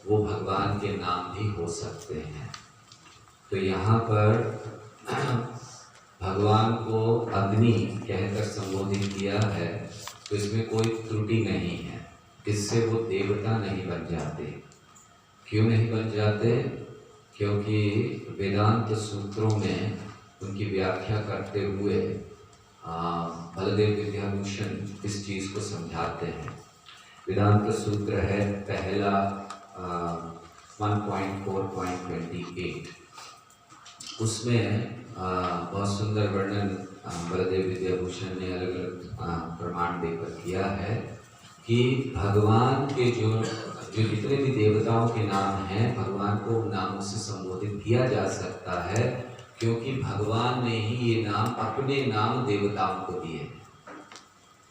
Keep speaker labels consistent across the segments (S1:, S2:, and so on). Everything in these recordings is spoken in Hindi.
S1: वो भगवान के नाम भी हो सकते हैं। तो यहाँ पर भगवान को अग्नि कहकर संबोधित किया है, तो इसमें कोई त्रुटि नहीं है, इससे वो देवता नहीं बन जाते। क्यों नहीं बन जाते? क्योंकि वेदांत सूत्रों में उनकी व्याख्या करते हुए बलदेव विद्याभूषण इस चीज़ को समझाते हैं। वेदांत सूत्र है पहला 1.4.28, उसमें बहुत सुंदर वर्णन बलदेव विद्याभूषण ने अलग अलग प्रमाण देकर किया है कि भगवान के जो जितने भी देवताओं के नाम हैं, भगवान को उन नामों से संबोधित किया जा सकता है, क्योंकि भगवान ने ही ये नाम अपने नाम देवताओं को दिए।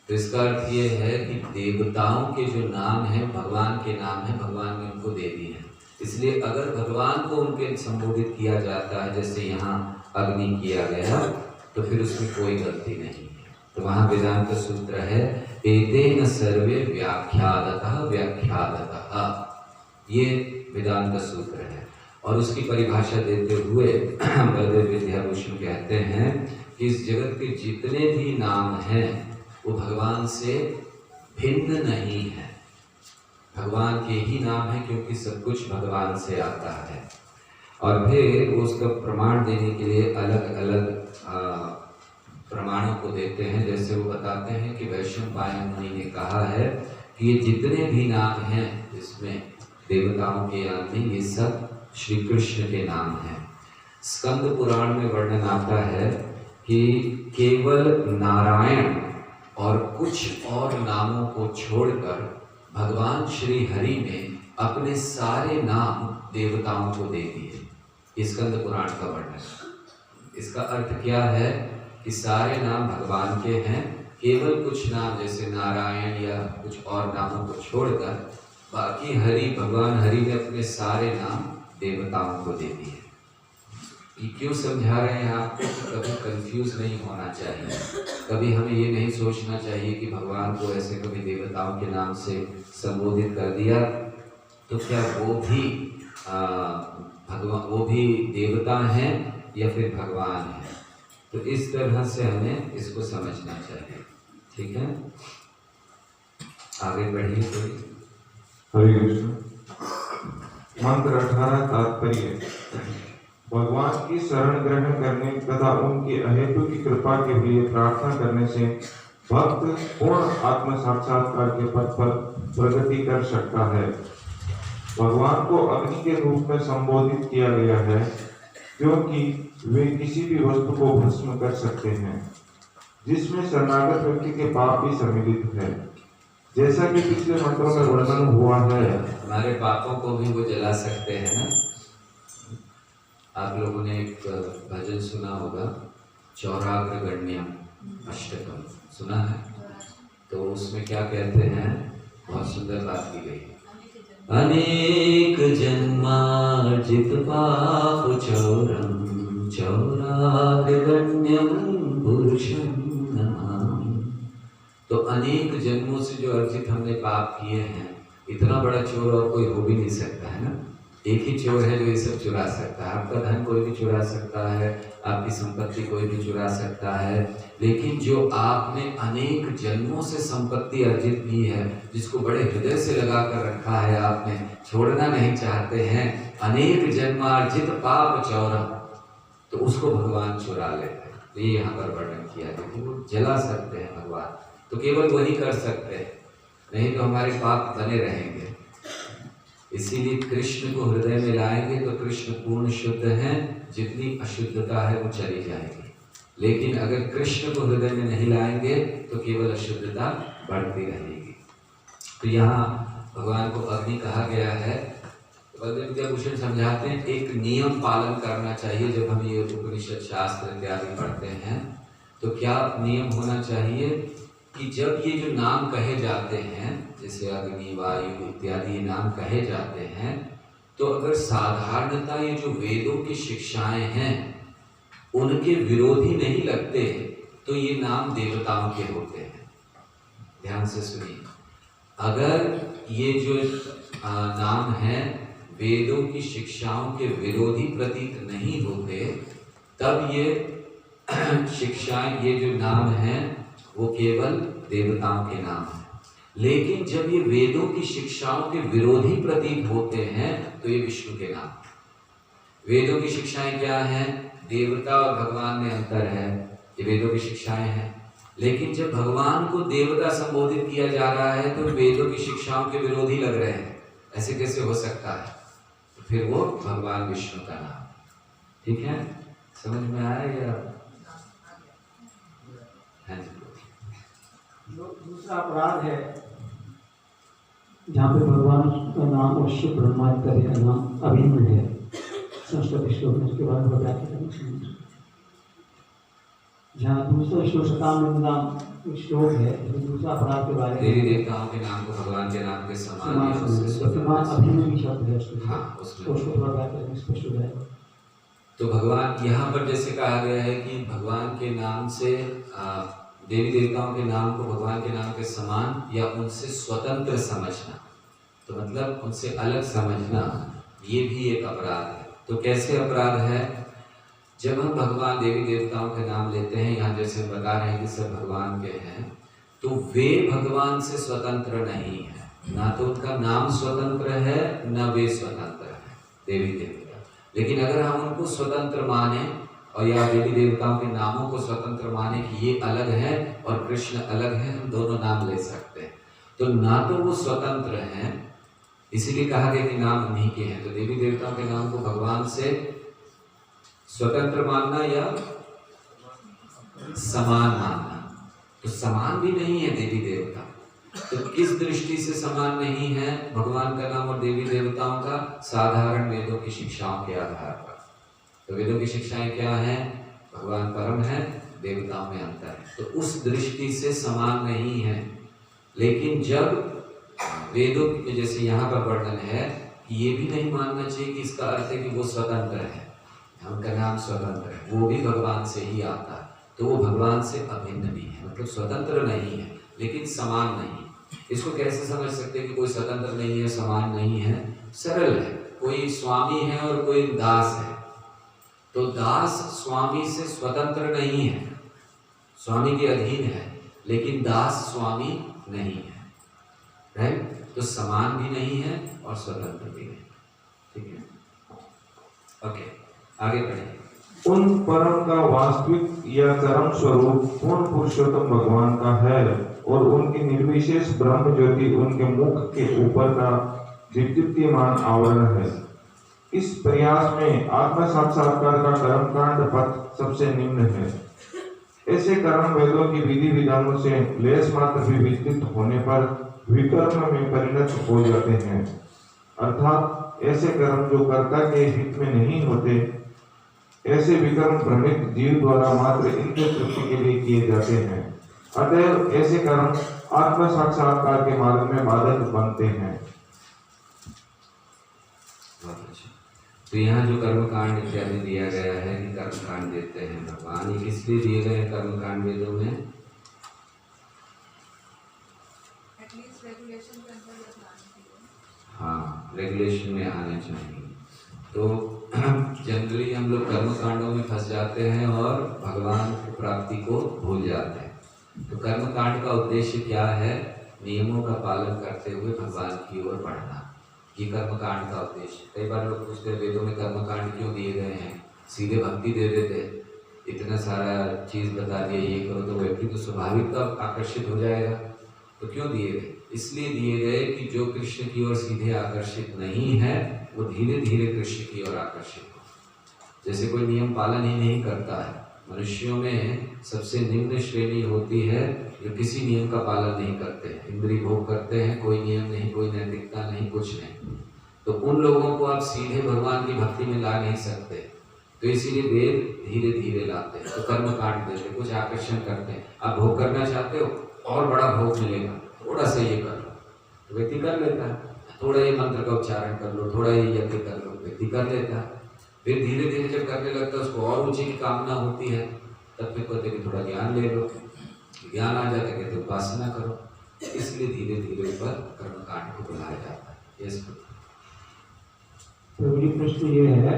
S1: तो इसका अर्थ ये है कि देवताओं के जो नाम हैं भगवान के नाम हैं, भगवान ने उनको दे दिए हैं। इसलिए अगर भगवान को उनके संबोधित किया जाता है, जैसे यहाँ अग्नि किया गया, तो फिर उसमें कोई गलती नहीं है। तो वहाँ वेदांत सूत्र है एतेन सर्वे व्याख्यातः व्याख्यातः, ये वेदांत सूत्र है। और उसकी परिभाषा देते हुए बलदेव विद्याभूषण कहते हैं कि इस जगत के जितने भी नाम हैं वो भगवान से भिन्न नहीं है, भगवान के ही नाम है, क्योंकि सब कुछ भगवान से आता है। और फिर उसका प्रमाण देने के लिए अलग अलग प्रमाणों को देते हैं। जैसे वो बताते हैं कि वैशंपायन मुनि ने कहा है कि ये जितने भी नाम हैं इसमें देवताओं के याद में, ये सब श्री कृष्ण के नाम हैं। स्कंद पुराण में वर्णन आता है कि केवल नारायण और कुछ और नामों को छोड़कर भगवान श्री हरि ने अपने सारे नाम देवताओं को दे दिए। स्कंद पुराण का वर्णन। इसका अर्थ क्या है कि सारे नाम भगवान के हैं, केवल कुछ नाम जैसे नारायण या कुछ और नामों को छोड़कर बाकी भगवान हरि ने अपने सारे नाम देवताओं को दे दिए। ये क्यों समझा रहे हैं आपको? कभी कंफ्यूज नहीं होना चाहिए, कभी हमें ये नहीं सोचना चाहिए कि भगवान को ऐसे कभी देवताओं के नाम से संबोधित कर दिया तो क्या वो भी देवता हैं या फिर भगवान हैं। तो इस तरह से हमें इसको समझना चाहिए। ठीक है, आगे बढ़िए। कोई
S2: हरे कृष्ण। मंत्र 18 तात्पर्य। भगवान की शरण ग्रहण करने तथा उनकी अहेतु की कृपा के लिए प्रार्थना करने से भक्त पूर्ण आत्म साक्षात्कार के पथ पर प्रगति कर सकता है। भगवान को अग्नि के रूप में संबोधित किया गया है क्योंकि वे किसी भी वस्तु को भस्म कर सकते हैं, जिसमें शरणागत व्यक्ति के पाप भी सम्मिलित है। जैसा कि पिछले मंत्रों में वर्णन हुआ है,
S1: हमारे पापों को भी वो जला सकते हैं ना। आप लोगों ने एक भजन सुना होगा, चौराग्रगण्यम अष्टकम, सुना है? तो उसमें क्या कहते हैं? बहुत सुंदर बात की गई। अनेक जन्मार्जित पाप चौरम चौराग्रगण्यम पुरुषम नमामि। तो अनेक जन्मों से जो अर्जित हमने पाप किए हैं, इतना बड़ा चोर और कोई हो भी नहीं सकता है ना। एक ही चोर है जो ये सब चुरा सकता है। आपका धन कोई भी चुरा सकता है, आपकी संपत्ति कोई भी चुरा सकता है, लेकिन जो आपने अनेक जन्मों से संपत्ति अर्जित की है, जिसको बड़े हृदय से लगा कर रखा है, आपने छोड़ना नहीं चाहते हैं, अनेक जन्मार्जित पाप चौरम, तो उसको भगवान चुरा लेते हैं। तो ये यहाँ पर वर्णन किया है कि वो जला सकते हैं भगवान, तो केवल वही कर सकते हैं, नहीं तो हमारे पाप बने रहेंगे। इसीलिए कृष्ण को हृदय में लाएंगे तो कृष्ण पूर्ण शुद्ध हैं, जितनी अशुद्धता है वो चली जाएगी। लेकिन अगर कृष्ण को हृदय में नहीं लाएंगे तो केवल अशुद्धता बढ़ती रहेगी। तो यहाँ भगवान को अग्नि कहा गया है। बलदेव विद्याभूषण समझाते हैं एक नियम पालन करना चाहिए। जब हम ये उपनिषद शास्त्र इत्यादि पढ़ते हैं तो क्या नियम होना चाहिए कि जब ये जो नाम कहे जाते हैं, जैसे अग्नि, वायु इत्यादि नाम कहे जाते हैं, तो अगर साधारणतः ये जो वेदों की शिक्षाएं हैं उनके विरोधी नहीं लगते तो ये नाम देवताओं के होते हैं। ध्यान से सुनिए, अगर ये जो नाम हैं वेदों की शिक्षाओं के विरोधी प्रतीत नहीं होते, तब ये शिक्षाएं, ये जो नाम हैं वो केवल देवताओं के नाम हैं। लेकिन जब ये वेदों की शिक्षाओं के विरोधी प्रतीत होते हैं तो ये विष्णु के नाम। वेदों की शिक्षाएं क्या हैं? देवता और भगवान में अंतर है, ये वेदों की शिक्षाएं हैं। लेकिन जब भगवान को देवता संबोधित किया जा रहा है तो वेदों की शिक्षाओं के विरोधी लग रहे हैं, ऐसे कैसे हो सकता है? तो फिर वो भगवान विष्णु का नाम। ठीक है, समझ में आया या? हाँ जी।
S3: दूसरा अपराध है जहाँ पे भगवान का नाम और शिव ब्रह्मादि का नाम अभिन्न है संस्कृत श्लोक में, उसके बारे में व्याख्या करना चाहिए। जहाँ दूसरा श्लोक 57 नाम श्लोक है, दूसरा अपराध के बारे में
S1: देवी देवताओं के नाम को भगवान के नाम के समान
S3: अभिन्न भी शब्द है उसमें।
S1: हाँ, उसमें
S3: उसको थोड़ा व्याख्या स्पष्ट हो जाएगा।
S1: तो भगवान यहाँ पर जैसे कहा गया है कि भगवान के नाम से देवी देवताओं के नाम को भगवान के नाम के समान या उनसे स्वतंत्र समझना, तो मतलब उनसे अलग समझना, ये भी एक अपराध है। तो कैसे अपराध है? जब हम भगवान देवी देवताओं के नाम लेते हैं, यहाँ जैसे बता रहे हैं कि सब भगवान के हैं, तो वे भगवान से स्वतंत्र नहीं है, ना तो उनका नाम स्वतंत्र है न वे स्वतंत्र है देवी देवता। लेकिन अगर हम उनको स्वतंत्र माने और या देवी देवताओं के नामों को स्वतंत्र माने कि ये अलग है और कृष्ण अलग है, हम दोनों नाम ले सकते हैं। तो ना तो वो स्वतंत्र हैं, इसीलिए कहा गया कि नाम उन्हीं के हैं। तो देवी देवताओं के नाम को भगवान से स्वतंत्र मानना या समान मानना, तो समान भी नहीं है देवी देवता। तो किस दृष्टि से समान नहीं है भगवान का नाम और देवी देवताओं का? साधारण वेदों की शिक्षाओं के आधार पर। तो वेदों की शिक्षाएं क्या हैं? भगवान परम है, देवताओं में अंतर है, तो उस दृष्टि से समान नहीं है। लेकिन जब वेदों के जैसे यहाँ पर वर्णन है कि ये भी नहीं मानना चाहिए कि इसका अर्थ है कि वो स्वतंत्र है, उनका नाम स्वतंत्र है, वो भी भगवान से ही आता है, तो वो भगवान से अभिन्न भी है, मतलब स्वतंत्र नहीं है लेकिन समान नहीं। इसको कैसे समझ सकते हैं कि कोई स्वतंत्र नहीं है, समान नहीं है? सरल है, कोई स्वामी है और कोई दास है, तो दास स्वामी से स्वतंत्र नहीं है, स्वामी के अधीन है, लेकिन दास स्वामी नहीं है, राइट? तो समान भी नहीं है और स्वतंत्र भी नहीं। ठीक है, ओके, आगे बढ़ें।
S2: उन परम का वास्तविक या चरम स्वरूप पूर्ण पुरुषोत्तम भगवान का है और उनकी निर्विशेष ब्रह्म ज्योति उनके मुख के ऊपर का विद्युतीयमान आवरण है। इस प्रयास में आत्म साक्षात्कार का कर्मकांड पथ सबसे निम्न है। ऐसे कर्म वेदों की विधि विधानों से लेस मात्र भी विचलित होने पर विकर्म में परिणत हो जाते हैं, अर्थात ऐसे कर्म जो कर्ता के हित में नहीं होते, ऐसे विकर्म भ्रमित जीव द्वारा मात्र इंद्रिय तृप्ति के लिए किए जाते हैं। अतएव ऐसे कर्म आत्म साक्षात्कार के मार्ग में बाधक बनते हैं।
S1: तो यहाँ जो कर्मकांड इत्यादि दिया गया है कि कर्मकांड देते हैं भगवान, ये किस लिए दिए गए हैं कर्मकांड वेदों में? हाँ, रेगुलेशन में आने चाहिए। तो जनरली हम लोग कर्मकांडों में फंस जाते हैं और भगवान की प्राप्ति को भूल जाते हैं। तो कर्मकांड का उद्देश्य क्या है? नियमों का पालन करते हुए भगवान की ओर बढ़ना, ये कर्मकांड का उद्देश्य। कई बार लोग पूछते हैं वेदों में कर्मकांड क्यों दिए गए हैं? सीधे भक्ति दे देते, इतना सारा चीज़ बता दिया, ये करो तो व्यक्ति तो स्वाभाविक आकर्षित हो जाएगा। तो क्यों दिए गए? इसलिए दिए गए कि जो कृष्ण की ओर सीधे आकर्षित नहीं है वो धीरे धीरे कृष्ण की ओर आकर्षित हो। जैसे कोई नियम पालन ही नहीं करता है, मनुष्यों में सबसे निम्न श्रेणी होती है जो किसी नियम का पालन नहीं करते, इंद्रिय भोग करते हैं, कोई नियम नहीं, कोई नैतिकता नहीं, कुछ नहीं। तो उन लोगों को आप सीधे भगवान की भक्ति में ला नहीं सकते, तो इसीलिए वेद धीरे धीरे लाते हैं। तो कर्म कांड देते, कुछ आकर्षण करते हैं। आप भोग करना चाहते हो, और बड़ा भोग मिलेगा, थोड़ा सा ये कर लो, तो व्यक्ति कर लेता है। थोड़ा ये मंत्र का उच्चारण कर लो, थोड़ा ये यज्ञ कर लो, व्यक्ति कर लेता है। फिर धीरे धीरे जब करने लगता है, उसको और ऊंची की कामना होती है, तब फिर कहते कि थोड़ा ज्ञान ले लो, ज्ञान आ जाता है कहते उपासना करो। इसलिए धीरे धीरे ऊपर कर्मकांड को बुलाया जाता है। यस
S3: प्रभु जी, प्रश्न ये है,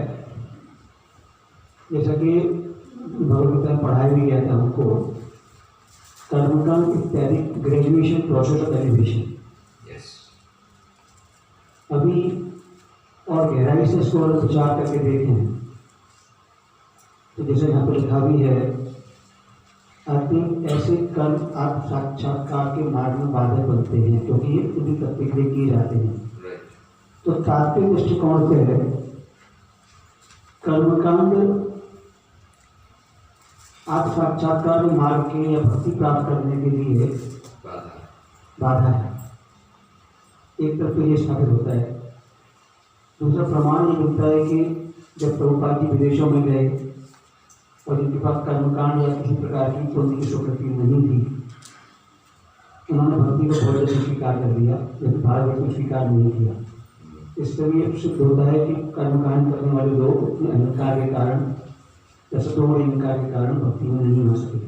S3: जैसा कि भगवद्गीता में पढ़ाया भी गया था हमको, कर्मकांड इत्यादि graduation process of elevation.
S1: Yes
S3: अभी और गहराई से इसको और विचार करके देखें तो जैसे यहाँ पर लिखा भी है, आई थिंक ऐसे कर्म आप साक्षात्कार के मार्ग में बाधक बनते हैं क्योंकि ये उन्हीं तत्व के लिए किए जाते हैं।
S1: राइट
S3: तो तात्विक दृष्टिकोण से है कर्मकांड आप साक्षात्कार मार्ग के या भक्ति प्राप्त करने के लिए बाधा है। एक तरफ तो ये स्थापित होता है, दूसरा प्रमाण ये मिलता है कि जब प्रभुपाद जी विदेशों में गए और जिनके पास कर्मकांड या किसी प्रकार की पुण्य की स्वीकृति नहीं थी, उन्होंने भक्ति को बहुत जल्दी स्वीकार कर दिया, लेकिन भारत को स्वीकार नहीं किया। इससे भी ये सिद्ध होता है कि कर्मकांड करने वाले लोग अपने अहंकार के कारण या सतोगुण अहंकार के कारण भक्ति में नहीं हो सके।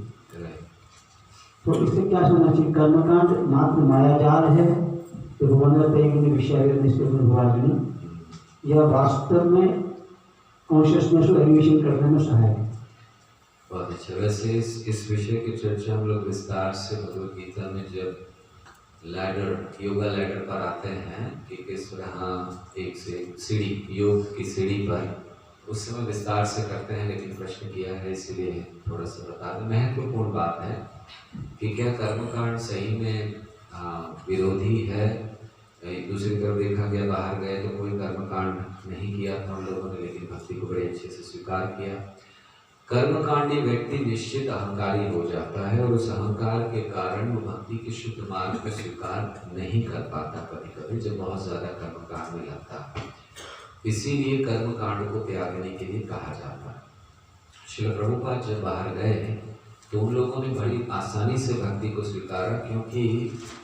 S3: तो इससे क्या समझना चाहिए? कर्मकांड मात्र मायाजाल है तो या वास्तव में कॉन्शियसनेस को एलिवेशन करने में सहायक है।
S1: बहुत अच्छा। वैसे इस विषय की चर्चा हम लोग विस्तार से भगवद गीता में जब लैडर योगा लैडर पर आते हैं कि किस तरह एक से सीढ़ी योग की सीढ़ी पर, उस समय विस्तार से करते हैं, लेकिन प्रश्न किया है इसलिए थोड़ा सा बता दें। महत्वपूर्ण बात है कि क्या कर्मकांड सही में विरोधी है। दूसरी तरफ देखा गया, बाहर गए तो कोई कर्मकांड नहीं किया था उन लोगों ने, लेकिन भक्ति को बड़े अच्छे से स्वीकार किया। कर्मकांडी व्यक्ति निश्चित अहंकारी हो जाता है और उस अहंकार के कारण वो भक्ति के शुद्ध मार्ग को स्वीकार नहीं कर पाता कभी कभी, जब बहुत ज्यादा कर्मकांड में लगता है। इसीलिए कर्मकांड को त्यागने के लिए कहा जाता है। श्रील प्रभुपाद जब बाहर गए तो उन लोगों ने बड़ी आसानी से भक्ति को स्वीकारा, क्योंकि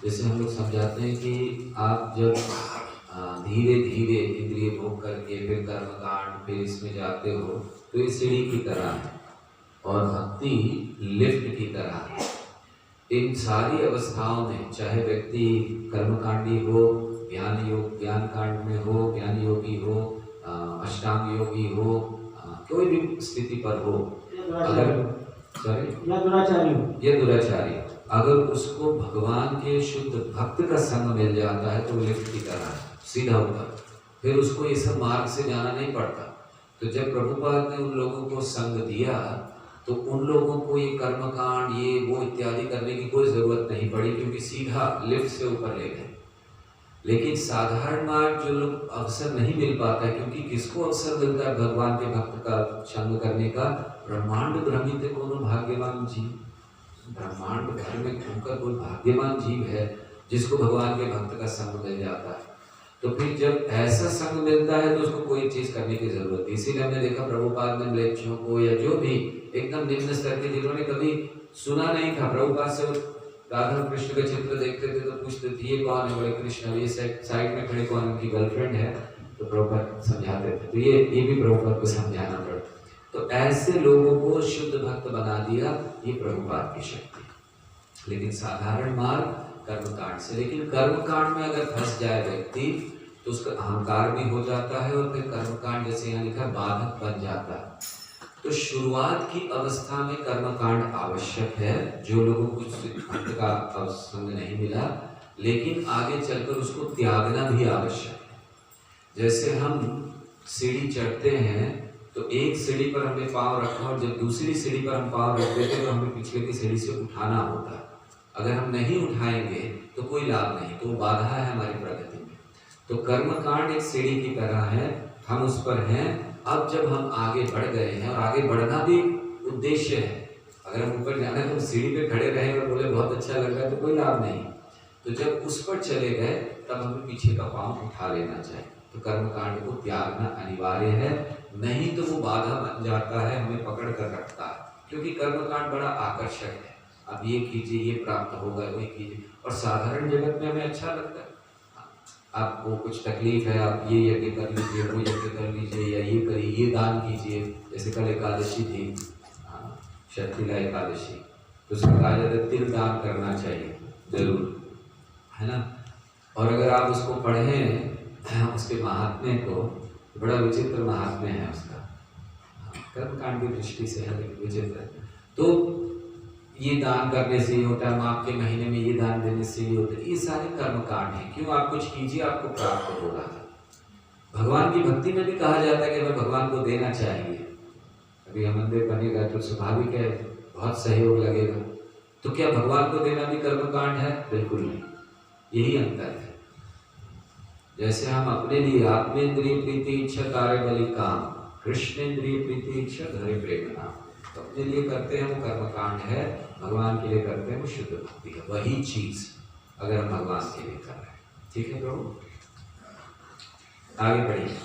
S1: जैसे हम लोग समझाते हैं कि आप जब धीरे धीरे इंद्रिय भोग करके फिर कर्मकांड फिर इसमें जाते हो तो ये सीढ़ी की तरह है और भक्ति लिफ्ट की तरह है। इन सारी अवस्थाओं में चाहे व्यक्ति कर्मकांडी हो, ज्ञान कांड में हो, ज्ञान योगी हो, अष्टांग योगी हो, कोई भी स्थिति पर हो, अगर या दुराचारी, अगर उसको भगवान के शुद्ध भक्त का संग मिल जाता है तो लिफ्ट की तरह है, सीधा ऊपर, फिर उसको ये सब मार्ग से जाना नहीं पड़ता। तो जब प्रभुपाद ने उन लोगों को संग दिया तो उन लोगों को ये कर्मकांड ये वो इत्यादि करने की कोई जरूरत नहीं पड़ी, क्योंकि सीधा लिफ्ट से ऊपर ले गए। लेकिन साधारण मार्ग जो लोग अवसर नहीं मिल पाता है, क्योंकि किसको अवसर मिलता है भगवान के भक्त का संग करने का? ब्रह्मांड भ्रमित कोनो भाग्यवान जीव, ब्रह्मांड भर में घूमकर कोई भाग्यवान जीव है जिसको भगवान के भक्त का संग मिल जाता है। तो फिर जब ऐसा संग मिलता है तो उसको कोई चीज करने की जरूरत नहीं। इसीलिए हमने देखा प्रभुपाद ने म्लेच्छों को या जो भी एकदम निम्न स्तर के जिन्होंने कभी सुना नहीं था, प्रभुपाद से राधा कृष्ण के चित्र देखते थे तो पूछते थे ये कौन है, बोले कृष्ण, ये साइड में खड़े कौन, उनकी गर्लफ्रेंड है, तो प्रभुपाद समझाते थे। तो ये भी प्रभुपाद को समझाना पड़ता। तो ऐसे लोगों को शुद्ध भक्त बना दिया, ये प्रभुपाद की शक्ति। लेकिन साधारण मार्ग कर्मकांड से, लेकिन कर्मकांड में अगर फंस जाए व्यक्ति तो उसका अहंकार भी हो जाता है और फिर कर्मकांड जैसे यहाँ लिखा बाधक बन जाता है। तो शुरुआत की अवस्था में कर्मकांड आवश्यक है, जो लोगों को भक्त का संग नहीं मिला, लेकिन आगे चलकर उसको त्यागना भी आवश्यक है। जैसे हम सीढ़ी चढ़ते हैं तो एक सीढ़ी पर हमने पाँव रखा और जब दूसरी सीढ़ी पर हम पाँव रखते थे तो हमें पिछले की सीढ़ी से उठाना होता है। अगर हम नहीं उठाएंगे तो कोई लाभ नहीं, तो बाधा है हमारी प्रगति में। तो कर्मकांड एक सीढ़ी की तरह है, हम उस पर हैं। अब जब हम आगे बढ़ गए हैं और आगे बढ़ना भी उद्देश्य है, अगर हम ऊपर जाना है तो सीढ़ी पे खड़े रहे और बोले बहुत अच्छा लग रहा है तो कोई लाभ नहीं। तो जब उस पर चले गए तब हमें पीछे का पाँव उठा लेना चाहिए। तो कर्मकांड को त्यागना अनिवार्य है, नहीं तो वो बाधा बन जाता है, हमें पकड़ कर रखता है। क्योंकि कर्मकांड बड़ा आकर्षक है, अब ये कीजिए ये प्राप्त होगा, ये कीजिए, और साधारण जगत में हमें अच्छा लगता है। आपको कुछ तकलीफ है, आप ये यज्ञ कर लीजिए, वो यज्ञ कर लीजिए, या ये करिए, ये दान कीजिए। जैसे कल एकादशी थी, शक्तिला एकादशी, तो उसमें कहा जाता है तिल दान करना चाहिए जरूर, है ना। और अगर आप उसको पढ़ें उसके महात्म्य को, बड़ा विचित्र महात्म्य है उसका, कर्मकांड की दृष्टि से है विचित्र। तो ये दान करने से ये होता है, माघ के महीने में ये दान देने से ये होता है, ये सारे कर्मकांड हैं। क्यों? आप कुछ कीजिए, आपको प्राप्त होगा। भगवान की भक्ति में भी कहा जाता है कि हमें भगवान को देना चाहिए। अभी हम मंदिर बनेगा तो स्वाभाविक है, बहुत सहयोग लगेगा। तो क्या भगवान को देना भी कर्मकांड है? बिल्कुल नहीं, यही अंतर है। जैसे हम अपने लिए आत्मेंद्रिय प्रीति इच्छा कार्य बलि काम, कृष्णेंद्रिय प्रीति इच्छा धरे प्रेम नाम, तो अपने लिए करते हैं वो कर्मकांड है, भगवान के लिए करते हैं वो शुद्ध भक्ति है। वही चीज अगर हम भगवान के लिए कर रहे हैं, ठीक है प्रभु? आगे बढ़िए।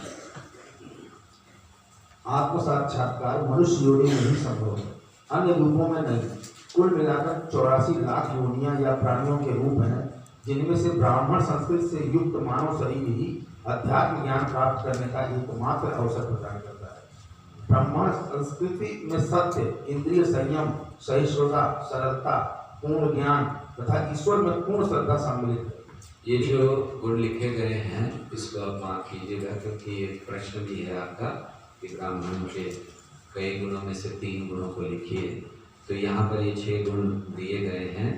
S4: आत्म साक्षात्कार मनुष्य योनि में ही संभव है, अन्य रूपों में नहीं। कुल मिलाकर 84 लाख योनियां या प्राणियों के रूप हैं, जिनमें से ब्राह्मण संस्कृत से युक्त मानव शरीर ही अध्यात्म ज्ञान प्राप्त करने का एकमात्र अवसर प्रदान करता है। ब्राह्मण संस्कृति में सत्य, इंद्रिय संयम, सहिष्णुता, सरलता, पूर्ण ज्ञान तथा ईश्वर में पूर्ण श्रद्धा सम्मिलित है।
S1: ये जो गुण लिखे गए हैं इसको आप माफ कीजिएगा, क्योंकि ये प्रश्न भी है आपका कि ब्राह्मण के कई गुणों में से 3 गुणों को लिखिए। तो यहाँ पर ये 6 गुण दिए गए हैं।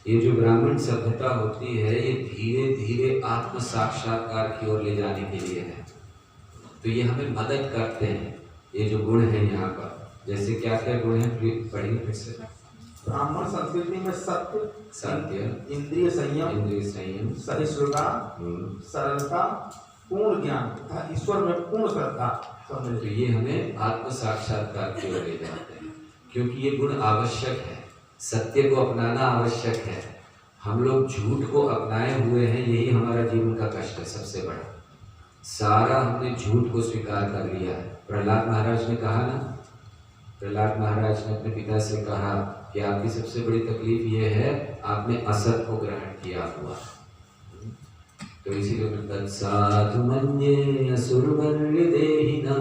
S1: ये जो ब्राह्मण सभ्यता होती है ये धीरे धीरे आत्म साक्षात्कार की ओर ले जाने के लिए है। तो ये हमें मदद करते हैं। ये जो गुण है यहाँ पर, जैसे क्या क्या गुण है पढ़िए फिर से।
S4: ब्राह्मण संस्कृति में सत्य,
S1: सत्य,
S4: इंद्रिय संयम, सहिष्णुता, सरलता, पूर्ण ज्ञान तथा ईश्वर में पूर्ण श्रद्धा सम्मिलित।
S1: तो ये हमें आत्म साक्षात्कार की ओर ले जाते हैं, क्योंकि ये गुण आवश्यक है। सत्य को अपनाना आवश्यक है। हम लोग झूठ को अपनाए हुए हैं, यही हमारा जीवन का कष्ट है सबसे बड़ा। सारा हमने झूठ को स्वीकार कर लिया है। प्रहलाद महाराज ने कहा ना, प्रहलाद महाराज ने अपने पिता से कहा कि आपकी सबसे बड़ी तकलीफ ये है आपने असत को ग्रहण किया हुआ। तो इसीलिए तत्साधु मन्ये असुरवर्य देहिना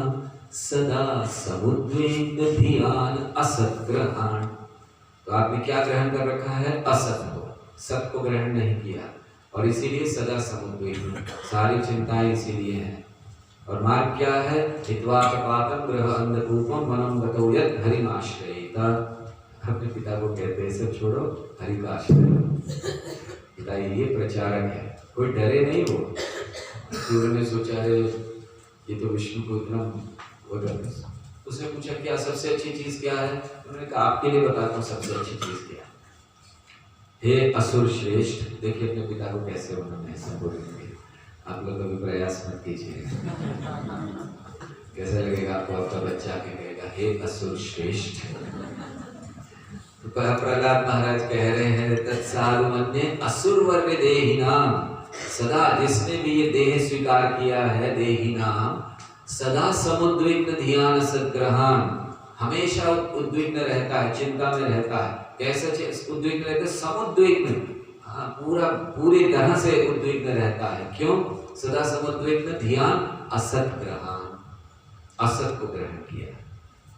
S1: सदा समुद्विग्न धियान असत ग्रहण। तो आपने क्या ग्रहण कर रखा है? असत को, सत को ग्रहण नहीं किया, और इसीलिए सदा समुद्विग्न, सारी चिंताएं इसीलिए हैं। और मार्ग क्या है? हित्वा पातम ग्रह अंधकूपम वनम गतो यत् हरिमाश्रयेत। अपने पिता को कहते हैं सब छोड़ो, हरि का आश्रय लो। पिता ये प्रचारक है, कोई डरे नहीं। वो उन्होंने सोचा है ये तो विष्णु को इतना वो करते। उसने पूछा क्या सबसे अच्छी चीज क्या है? उन्होंने कहा आपके लिए बताता हूँ सबसे अच्छी चीज क्या है। हे असुर श्रेष्ठ, देखिए अपने पिता को कैसे उन्होंने संबोधित किया। आप लोग कभी प्रयास मत कीजिएगा, कैसा लगेगा आपको? आपका बच्चा आके कहेगा हे असुर श्रेष्ठ। तो प्रहलाद महाराज कह रहे हैं तत्साधु मन्ये असुर वर्ग देहिनाम, सदा जिसने भी ये देह स्वीकार किया है, देहिनाम सदा समुद्विग्न ध्यान सद्ग्रहण, हमेशा उद्विग्न रहता है, चिंता में रहता है। कैसे उद्विग्न रहता है? समुद्विग्न, पूरी तरह से उद्विग्न रहता है। क्यों? सदा समुद्विग्न ध्यान असत ग्रहण, असत को ग्रहण किया।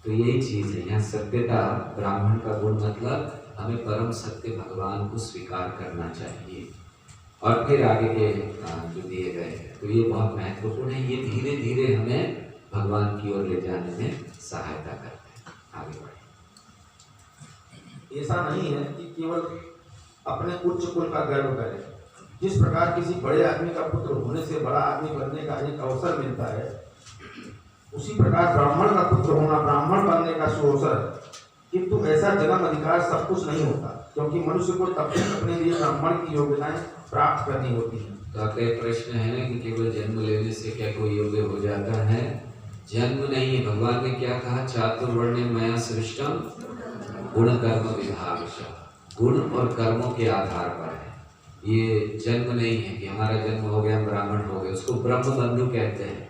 S1: तो यही चीज है यहाँ सत्यता। ब्राह्मण का गुण मतलब हमें परम सत्य भगवान को स्वीकार करना चाहिए। और फिर आगे के जो दिए गए हैं, तो ये बहुत महत्वपूर्ण है। ये धीरे धीरे हमें भगवान की ओर ले जाने में सहायता करते हैं। आगे बढ़े।
S4: ऐसा नहीं है कि केवल अपने उच्च कुल का गर्व करें। जिस प्रकार किसी बड़े आदमी का पुत्र होने से बड़ा आदमी बनने का एक अवसर मिलता है, उसी प्रकार ब्राह्मण का पुत्र होना ब्राह्मण बनने का सुअवसर है। किंतु ऐसा जन्म अधिकार सब कुछ नहीं होता, क्योंकि मनुष्य को तब तक अपने लिए ब्राह्मण की योग्यताएं प्राप्त करनी होती हैं।
S1: तो आपका एक प्रश्न है ना कि केवल जन्म लेने से क्या कोई योग्य हो जाता है? जन्म नहीं है। भगवान ने क्या कहा? चातुर्वर्ण्य मया सृष्टम गुण कर्म विभागशः। गुण और कर्मों के आधार पर है। ये जन्म नहीं है कि हमारा जन्म हो गया हम ब्राह्मण हो गए। उसको ब्रह्म बंधु कहते हैं।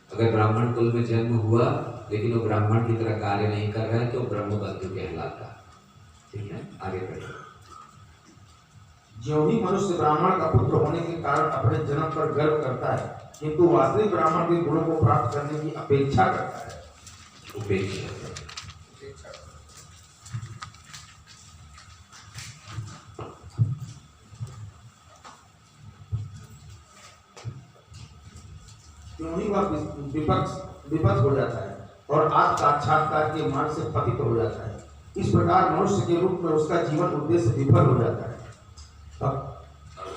S1: अगर ब्राह्मण कुल में जन्म हुआ लेकिन वो ब्राह्मण की तरह कार्य नहीं कर रहा है तो ब्रह्म बंधु कहलाता है। ठीक है, आगे बढ़िए।
S4: ज्यों ही मनुष्य ब्राह्मण का पुत्र होने के कारण अपने जन्म पर गर्व करता है, किंतु वास्तविक ब्राह्मण के गुणों को प्राप्त करने की अपेक्षा करता है।
S1: उपेक्षा।
S4: त्यों ही वह विपक्ष हो जाता है और आत्म साक्षात्कार के मार्ग से पतित हो जाता है। इस प्रकार मनुष्य के रूप में उसका जीवन उद्देश्य विफल हो जाता है।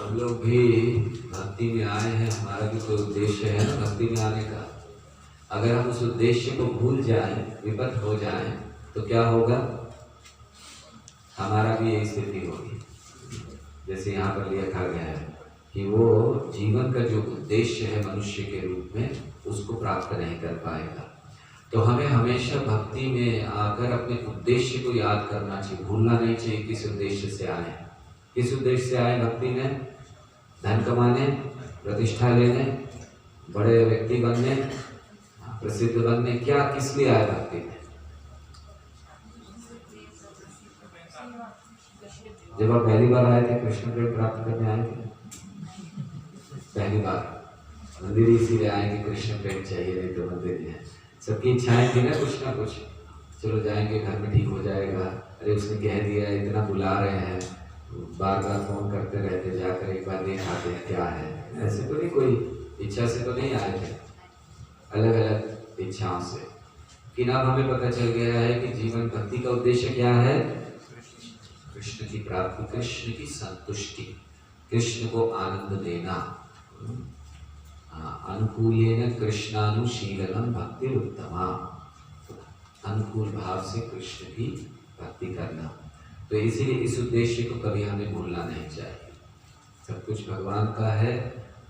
S1: हम लोग भी भक्ति में आए हैं, हमारा भी कोई उद्देश्य है ना भक्ति में आने का। अगर हम उस उद्देश्य को भूल जाएं, विपथ हो जाएं, तो क्या होगा? हमारा भी यही स्थिति होगी। जैसे यहाँ पर लिखा गया है कि वो जीवन का जो उद्देश्य है मनुष्य के रूप में, उसको प्राप्त नहीं कर पाएगा। तो हमें हमेशा भक्ति में आकर अपने उद्देश्य को याद करना चाहिए, भूलना नहीं चाहिए किस उद्देश्य से आए। किस उद्देश्य से आए भक्ति में? धन कमाने, प्रतिष्ठा लेने, बड़े व्यक्ति बनने, प्रसिद्ध बनने? क्या किस लिए आए भक्ति में? जब आप पहली बार आए थे कृष्ण प्रेम प्राप्त करने आए थे? पहली बार मंदिर इसीलिए आए कि कृष्ण प्रेम चाहिए, नहीं तो मंदिर है। सबकी इच्छाएं थी ना कुछ, चलो जाएंगे घर में ठीक हो जाएगा। अरे उसने कह दिया, इतना बुला रहे हैं, बार बार फोन करते रहते, जाकर एक बार देख आते हैं क्या है। ऐसे तो नहीं, कोई इच्छा से तो नहीं आए थे, अलग अलग इच्छाओं से। कि अब हमें पता चल गया है कि जीवन भक्ति का उद्देश्य क्या है? कृष्ण की प्राप्ति, कृष्ण की संतुष्टि, कृष्ण को आनंद देना। अनुकूलेन कृष्णानुशीलनम भक्ति उत्तमा, अनुकूल भाव से कृष्ण की भक्ति करना। तो इसीलिए इस उद्देश्य को कभी हमें भूलना नहीं चाहिए। सब कुछ भगवान का है,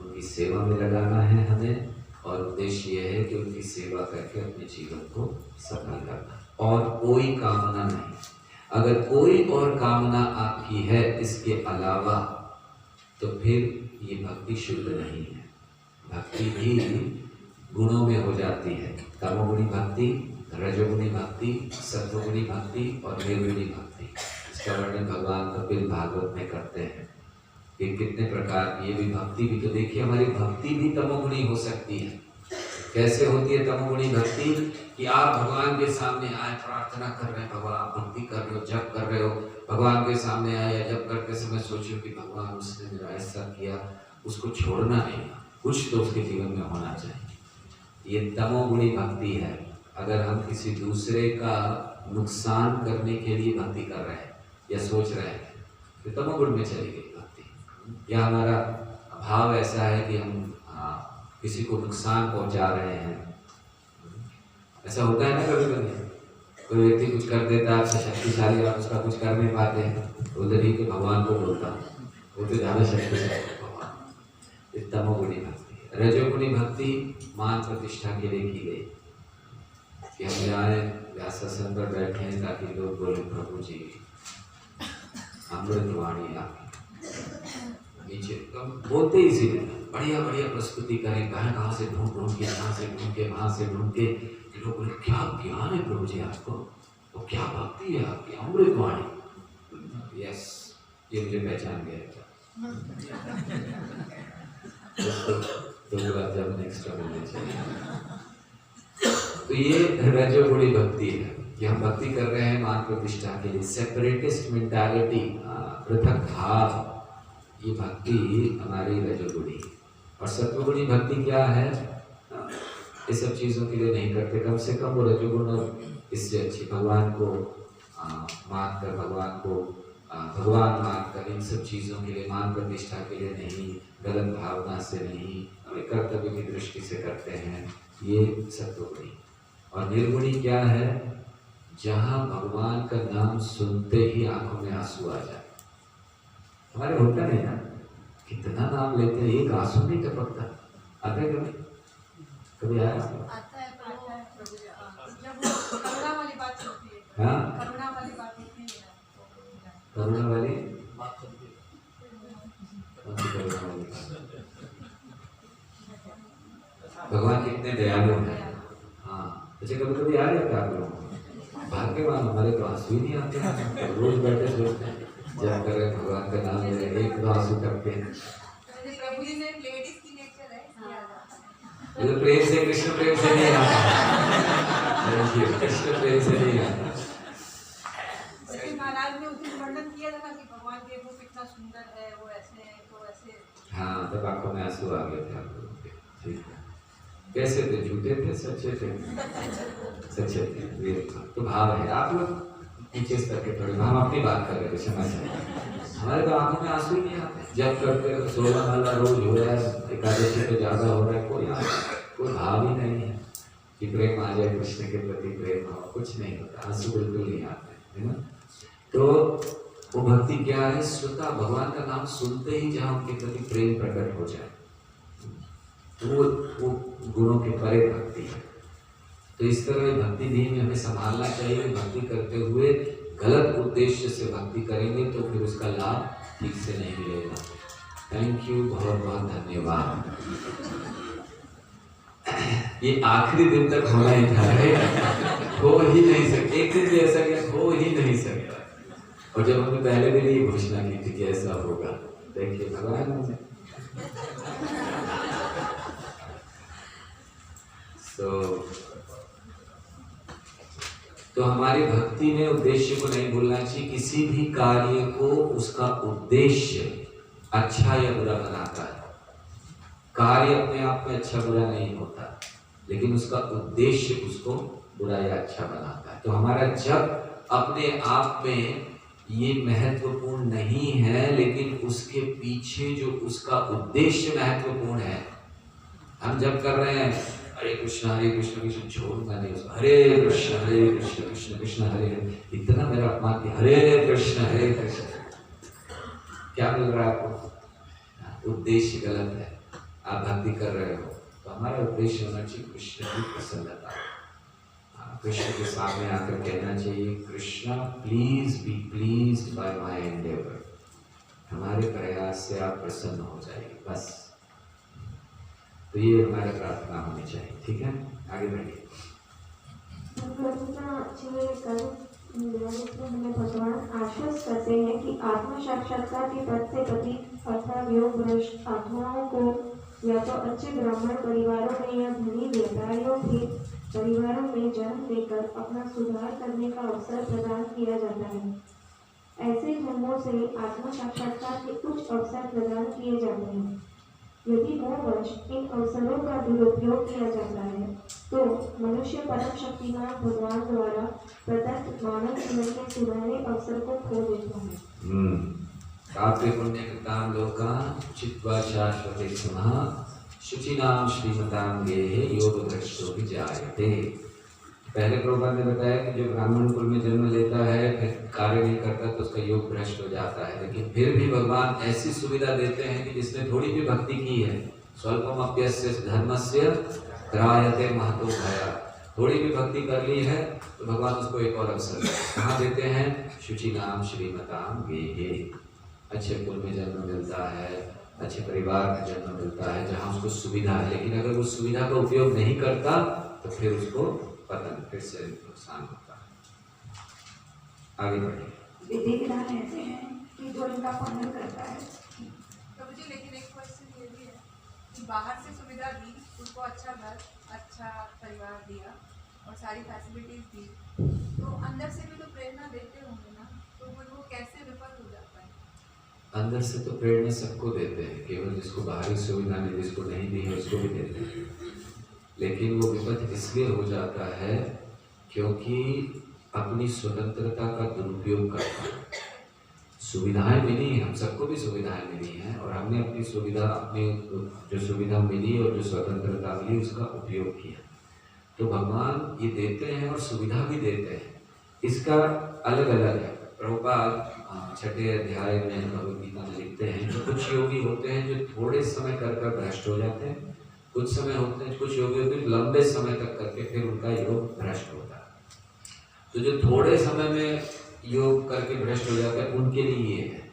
S1: उनकी सेवा में लगाना है हमें, और उद्देश्य यह है कि उनकी सेवा करके अपने जीवन को सफल करना, और कोई कामना नहीं। अगर कोई और कामना आपकी है इसके अलावा, तो फिर ये भक्ति शुद्ध नहीं है। भक्ति भी गुणों में हो जाती है, तमोगुणी भक्ति, रजोगुणी भक्ति, सत्वगुणी भक्ति और निर्गुणी भक्ति। इसका वर्णन भगवान कपिल भागवत में करते हैं कि कितने प्रकार की ये भी भक्ति भी। तो देखिए हमारी भक्ति भी तमोगुणी हो सकती है। कैसे होती है तमोगुणी भक्ति? कि आप भगवान के सामने आए, प्रार्थना कर रहे हैं, भगवान भक्ति कर रहे हो, जप कर रहे हो, भगवान के सामने आए या जप करते समय सोचो कि भगवान उसने मेरा ऐसा किया, उसको छोड़ना नहीं, कुछ तो उसके जीवन में होना चाहिए। ये तमोगुणी भक्ति है। अगर हम किसी दूसरे का नुकसान करने के लिए भक्ति कर रहे हैं या सोच रहे हैं, तो तमोगुण में चली गई भक्ति। या हमारा भाव ऐसा है कि हम किसी को नुकसान पहुंचा रहे हैं। ऐसा होता है ना कभी कभी, कोई व्यक्ति कुछ कर देता है आपसे शक्तिशाली, आप उसका कुछ कर नहीं पाते हैं, उधर ही के भगवान को बोलता वो तो ज़्यादा शक्तिशाली भगवान। ये तमोगुणी भक्ति है। रजोगुणी भक्ति मान प्रतिष्ठा के लिए की गई कि हम जाए व्यासासन पर बैठे हैं ताकि लोग बोले प्रभु जी अमृतवाणी आपकी, नीचे बोलते ही इसीलिए बढ़िया बढ़िया प्रस्तुति करें, कहाँ से ढूंढ के, यहाँ से ढूंढ के, वहाँ से ढूंढ के, लोग बोले क्या ज्ञान है प्रभु जी आपको, वो क्या भक्ति है आपकी, अमृतवाणी। यस, ये मुझे पहचान गया। तो बात जब नेक्स्ट मिलने चाहिए। तो ये रजोगुणी भक्ति है कि हम भक्ति कर रहे हैं मान प्रतिष्ठा के लिए, सेपरेटिस्ट मेंटालिटी, पृथक भाव, ये भक्ति हमारी रजोगुणी। और सत्वगुणी भक्ति क्या है? ये सब चीज़ों के लिए नहीं करते, कम से कम वो रजोगुण और इससे अच्छी भगवान को मानकर, भगवान मानकर, इन सब चीज़ों के लिए, मान प्रतिष्ठा के लिए नहीं, गलत भावना से नहीं, कर्तव्य की दृष्टि से करते हैं, ये सत्वगुणी। और निर्गुणी क्या है? जहाँ भगवान का नाम सुनते ही आंखों में आंसू आ जाए। हमारे होता नहीं ना, कितना नाम लेते हैं, एक आंसू नहीं टपकता। आता है कभी आया?
S5: आता है जब वो करुणा वाली बात होती है।
S1: हाँ,
S5: करुणा वाली बात होती है।
S1: करुणा वाली भगवान कितने दयालु हैं। हाँ, अच्छा कभी कभी आ जाता है आप लोग भाग्यवान, हमारे तो आंसू ही नहीं आते हैं। रोज बैठे सोचते हैं जब कर रहे भगवान का नाम ले रहे, एक आंसू करते हैं।
S5: प्रभु जी ने लेडीज की नेचर है,
S1: तो प्रेम से, कृष्ण प्रेम से नहीं आता, कृष्ण प्रेम से नहीं आता।
S5: महाराज ने उस दिन वर्णन किया था ना कि भगवान के रूप कितना सुंदर है, वो ऐसे है, तो ऐसे।
S1: हाँ, तब आंखों में आंसू आ गए थे आप लोगों के। ठीक है, कैसे थे? झूठे थे, सच्चे थे? सच्चे थे, वीर था। तो भाव है। आप लोग नीचे स्तर के थोड़े, हम अपनी बात कर रहे थे, क्षमा चाहिए। हमारे तो आंखों में आंसू ही नहीं आते। जब करते हो 16 वाला रोज हो रहा है, एकादशी पे ज्यादा हो रहा है, कोई भाव ही नहीं है कि प्रेम आ जाए, कृष्ण के प्रति प्रेम हो, कुछ नहीं होता, आंसू बिल्कुल नहीं आते, है ना। तो वो भक्ति क्या है? स्वतः भगवान का नाम सुनते ही जहाँ उनके प्रति प्रेम प्रकट हो जाए, वो गुणों के परे भक्ति है। तो इस तरह भक्ति भी हमें संभालना चाहिए। भक्ति करते हुए गलत उद्देश्य से भक्ति करेंगे तो फिर उसका लाभ ठीक से नहीं मिलेगा। थैंक यू, बहुत बहुत धन्यवाद। ये आखिरी दिन तक होना ही था, हो ही नहीं सकता। एक दिन भी ऐसा क्या हो ही नहीं सकता। और जब हमने पहले दिन ये घोषणा की थी कि ऐसा होगा, देखिए भगवान तो हमारी भक्ति में उद्देश्य को नहीं भूलना चाहिए। किसी भी कार्य को उसका उद्देश्य अच्छा या बुरा बनाता है। कार्य अपने आप में अच्छा बुरा नहीं होता, लेकिन उसका उद्देश्य उसको बुरा या अच्छा बनाता है। तो हमारा जप अपने आप में ये महत्वपूर्ण नहीं है, लेकिन उसके पीछे जो उसका उद्देश्य महत्वपूर्ण है। हम जब कर रहे हैं हरे कृष्ण कृष्ण छोड़ना नहीं उसको, हरे कृष्ण कृष्ण कृष्ण हरे हरे, इतना मेरा अपमान किया, हरे कृष्ण क्या मिल रहा है आपको? उद्देश्य गलत है। आप भक्ति कर रहे हो तो हमारा उद्देश्य होना चाहिए कृष्ण की प्रसन्नता। कृष्ण के सामने आकर कहना चाहिए, Krishna please be pleased by my endeavour. हमारे प्रयास से आप प्रसन्न हो जाइए, बस। तो ये हमारी प्रार्थना होनी चाहिए। ठीक है, आगे बढ़िए।
S6: हमें भगवान आश्वस्त करते हैं कि आत्म साक्षात्कार के पद से प्रतीक अर्थात योग भ्रष्ट आत्माओं को या तो अच्छे ब्राह्मण परिवारों में या धनी व्यापारियों के परिवारों में जन्म देकर अपना सुधार करने का अवसर प्रदान किया जाता है। ऐसे जन्मों से आत्म साक्षात्कार के कुछ अवसर प्रदान किए जाते हैं। यदि मोहवश इन अवसरों का दुरुपयोग किया जाता है तो मनुष्य परम शक्तिमान भगवान द्वारा प्रदत्त मानव जीवन के सुनहरे अवसर को खो देता है।
S1: पापे पुण्य कृतां लोकान् चित्वा शाश्वते स्मः शुचिनां श्रीमतां गेहे योग भ्रष्टो विजायते। पहले प्रभुपाद ने बताया कि जो ब्राह्मण कुल में जन्म लेता है, फिर कार्य नहीं करता तो उसका योग भ्रष्ट हो जाता है। लेकिन फिर भी भगवान ऐसी सुविधा देते हैं कि जिसने थोड़ी भी भक्ति की है, स्वल्पमप्यस्य धर्मस्य त्रायते महतो भया, थोड़ी भी भक्ति कर ली है तो भगवान उसको एक और अवसर कहाँ देते हैं? शुचिनाम श्रीमताम गेहे। अच्छे कुल में जन्म मिलता है, अच्छे परिवार में जन्म मिलता है जहाँ उसको सुविधा है। लेकिन अगर वो सुविधा का उपयोग नहीं करता तो फिर उसको पतन, फिर से नुकसान होता है। आगे बढ़िए।
S6: विधि विधान ऐसे हैं कि जो इनका पालन करता है।
S5: तो मुझे लेकिन एक क्वेश्चन ये भी है कि बाहर से सुविधा दी, उसको अच्छा घर, अच्छा परिवार दिया और सारी फैसिलिटीज दी, तो अंदर से भी तो प्रेरणा देते होंगे ना, तो वो कैसे विफल हो जाता है?
S1: अंदर से तो प्रेरणा सबको देते हैं, केवल जिसको बाहरी सुविधा नहीं, जिसको नहीं दी है उसको भी देते हैं। लेकिन वो विपद इसलिए हो जाता है क्योंकि अपनी स्वतंत्रता का दुरुपयोग करता है। सुविधाएं मिली, हम सबको भी सुविधाएं मिली हैं और हमने अपनी सुविधा, अपनी जो सुविधा मिली और जो स्वतंत्रता मिली उसका उपयोग किया। तो भगवान ये देते हैं और सुविधा भी देते हैं, इसका अलग अलग है। प्रभुपाद 6ठे अध्याय में भगवद गीता में लिखते हैं कि कुछ योगी होते हैं जो थोड़े समय कर कर भ्रष्ट हो जाते हैं, कुछ समय होते हैं, कुछ योगी होते हैं लंबे समय तक करके फिर उनका योग भ्रष्ट होता है। तो जो थोड़े समय में योग करके भ्रष्ट हो जाता है उनके लिए ये है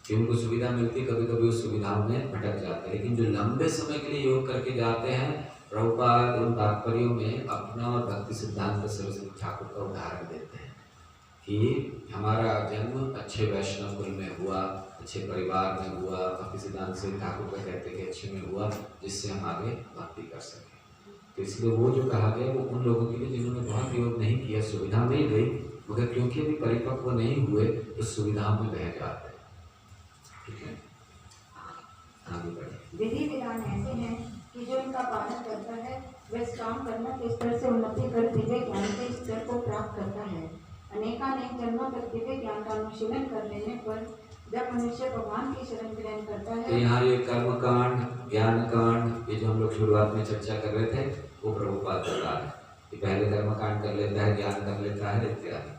S1: कि उनको सुविधा मिलती है, कभी कभी उस सुविधाओं में भटक जाते हैं। लेकिन जो लंबे समय के लिए योग करके जाते हैं, प्रभुपाद उन तात्पर्यों में अपना और भक्ति सिद्धांत सरस्वती ठाकुर का उदाहरण देते हैं कि हमारा जन्म अच्छे वैष्णव कुल में हुआ, अच्छे परिवार में हुआ, भक्ति सिद्धांत से ठाकुर का कहते हैं कि अच्छे में हुआ, जिससे हम आगे भक्ति कर सकें। तो इसलिए वो जो कहा गया वो उन लोगों के लिए जिन्होंने बहुत योग नहीं किया, सुविधा मिल गई मगर क्योंकि अभी परिपक्व नहीं हुए तो सुविधाओं में बह जाते हैं। ठीक है, आगे बढ़े।
S6: विधि विधान ऐसे हैं कि जो इनका पालन करता है
S7: वह काम कर्मों के स्तर से उन्नति कर दिव्य ज्ञान के स्तर को प्राप्त करता है। अनेकानेक जन्मों तक दिव्य ज्ञान का अनुशीलन कर लेने पर जब मनुष्य भगवान की शरण ग्रहण करता
S1: तो
S7: है,
S1: यहाँ ये कर्म कांड, ज्ञान कांड, ये जो हम लोग शुरुआत में चर्चा कर रहे थे, वो प्रभुपाद बता रहे हैं कि पहले कर्म कांड कर लेता है, ज्ञान कर लेता है, इत्यादि।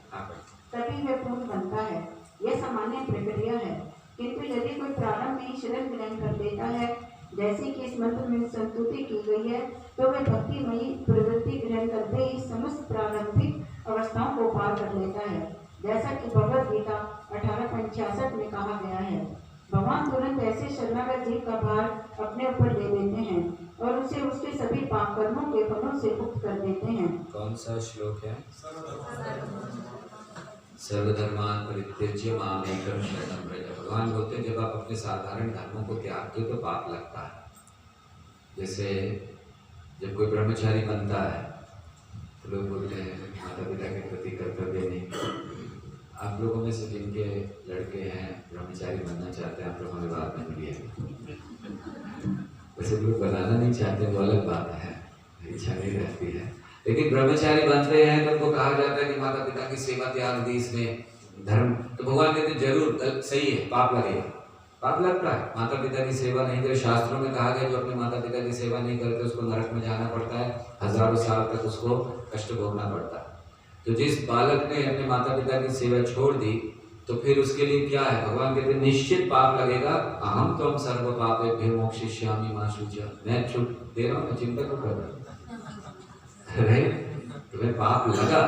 S7: तभी वह पूर्ण बनता है। यह सामान्य प्रक्रिया है, किंतु यदि कोई प्रारंभ में ही शरण ग्रहण कर लेता है, जैसे कि इस मंत्र में संस्तुति की गई है, तो वह भक्तिमयी प्रवृत्ति ग्रहण करते ही समस्त प्रारंभिक अवस्थाओं को पार कर लेता है, जैसा कि भगवद गीता 18:65 में कहा गया है। भगवान तुरंत ऐसे शरणागत जीव का भार अपने ऊपर ले लेते हैं और उसे उसके सभी पाप कर्मों के फलों से मुक्त कर देते हैं।
S1: कौन सा श्लोक है? सर्वधर्मान परित्यज्य माम एकम शरणं व्रज। भगवान बोलते हैं जब आप अपने साधारण धर्मों को त्यागते हो तो पाप लगता है। जैसे जब कोई ब्रह्मचारी बनता है तो लोग बोलते हैं माता पिता के प्रति कर्तव्य नहीं। आप लोगों में से जिनके लड़के हैं ब्रह्मचारी बनना चाहते हैं, आप लोगों ने बात नहीं लिया। वैसे लोग बनाना नहीं चाहते, वो अलग बात है, इच्छा नहीं रहती है। लेकिन ब्रह्मचारी बनते हैं तो उनको कहा जाता है कि माता पिता की सेवा त्याग दी इसने, धर्म। तो भगवान कहते हैं जरूर सही है, पाप लगेगा, पाप लगता है। माता पिता की सेवा नहीं करे, शास्त्रों में कहा गया जो अपने माता पिता की सेवा नहीं करते उसको नरक में जाना पड़ता है, हजारों साल तक उसको कष्ट भोगना पड़ता है। तो जिस बालक ने अपने माता पिता की सेवा छोड़ दी तो फिर उसके लिए क्या है? भगवान कहते हैं निश्चित पाप लगेगा। अहम तो हम सर्व पापेभ्यो मोक्षयिष्यामि मा शुचि। मैं छूट दे रहा हूँ, मैं चिंता क्यों कर रहा हूँ? तुम्हें पाप लगा।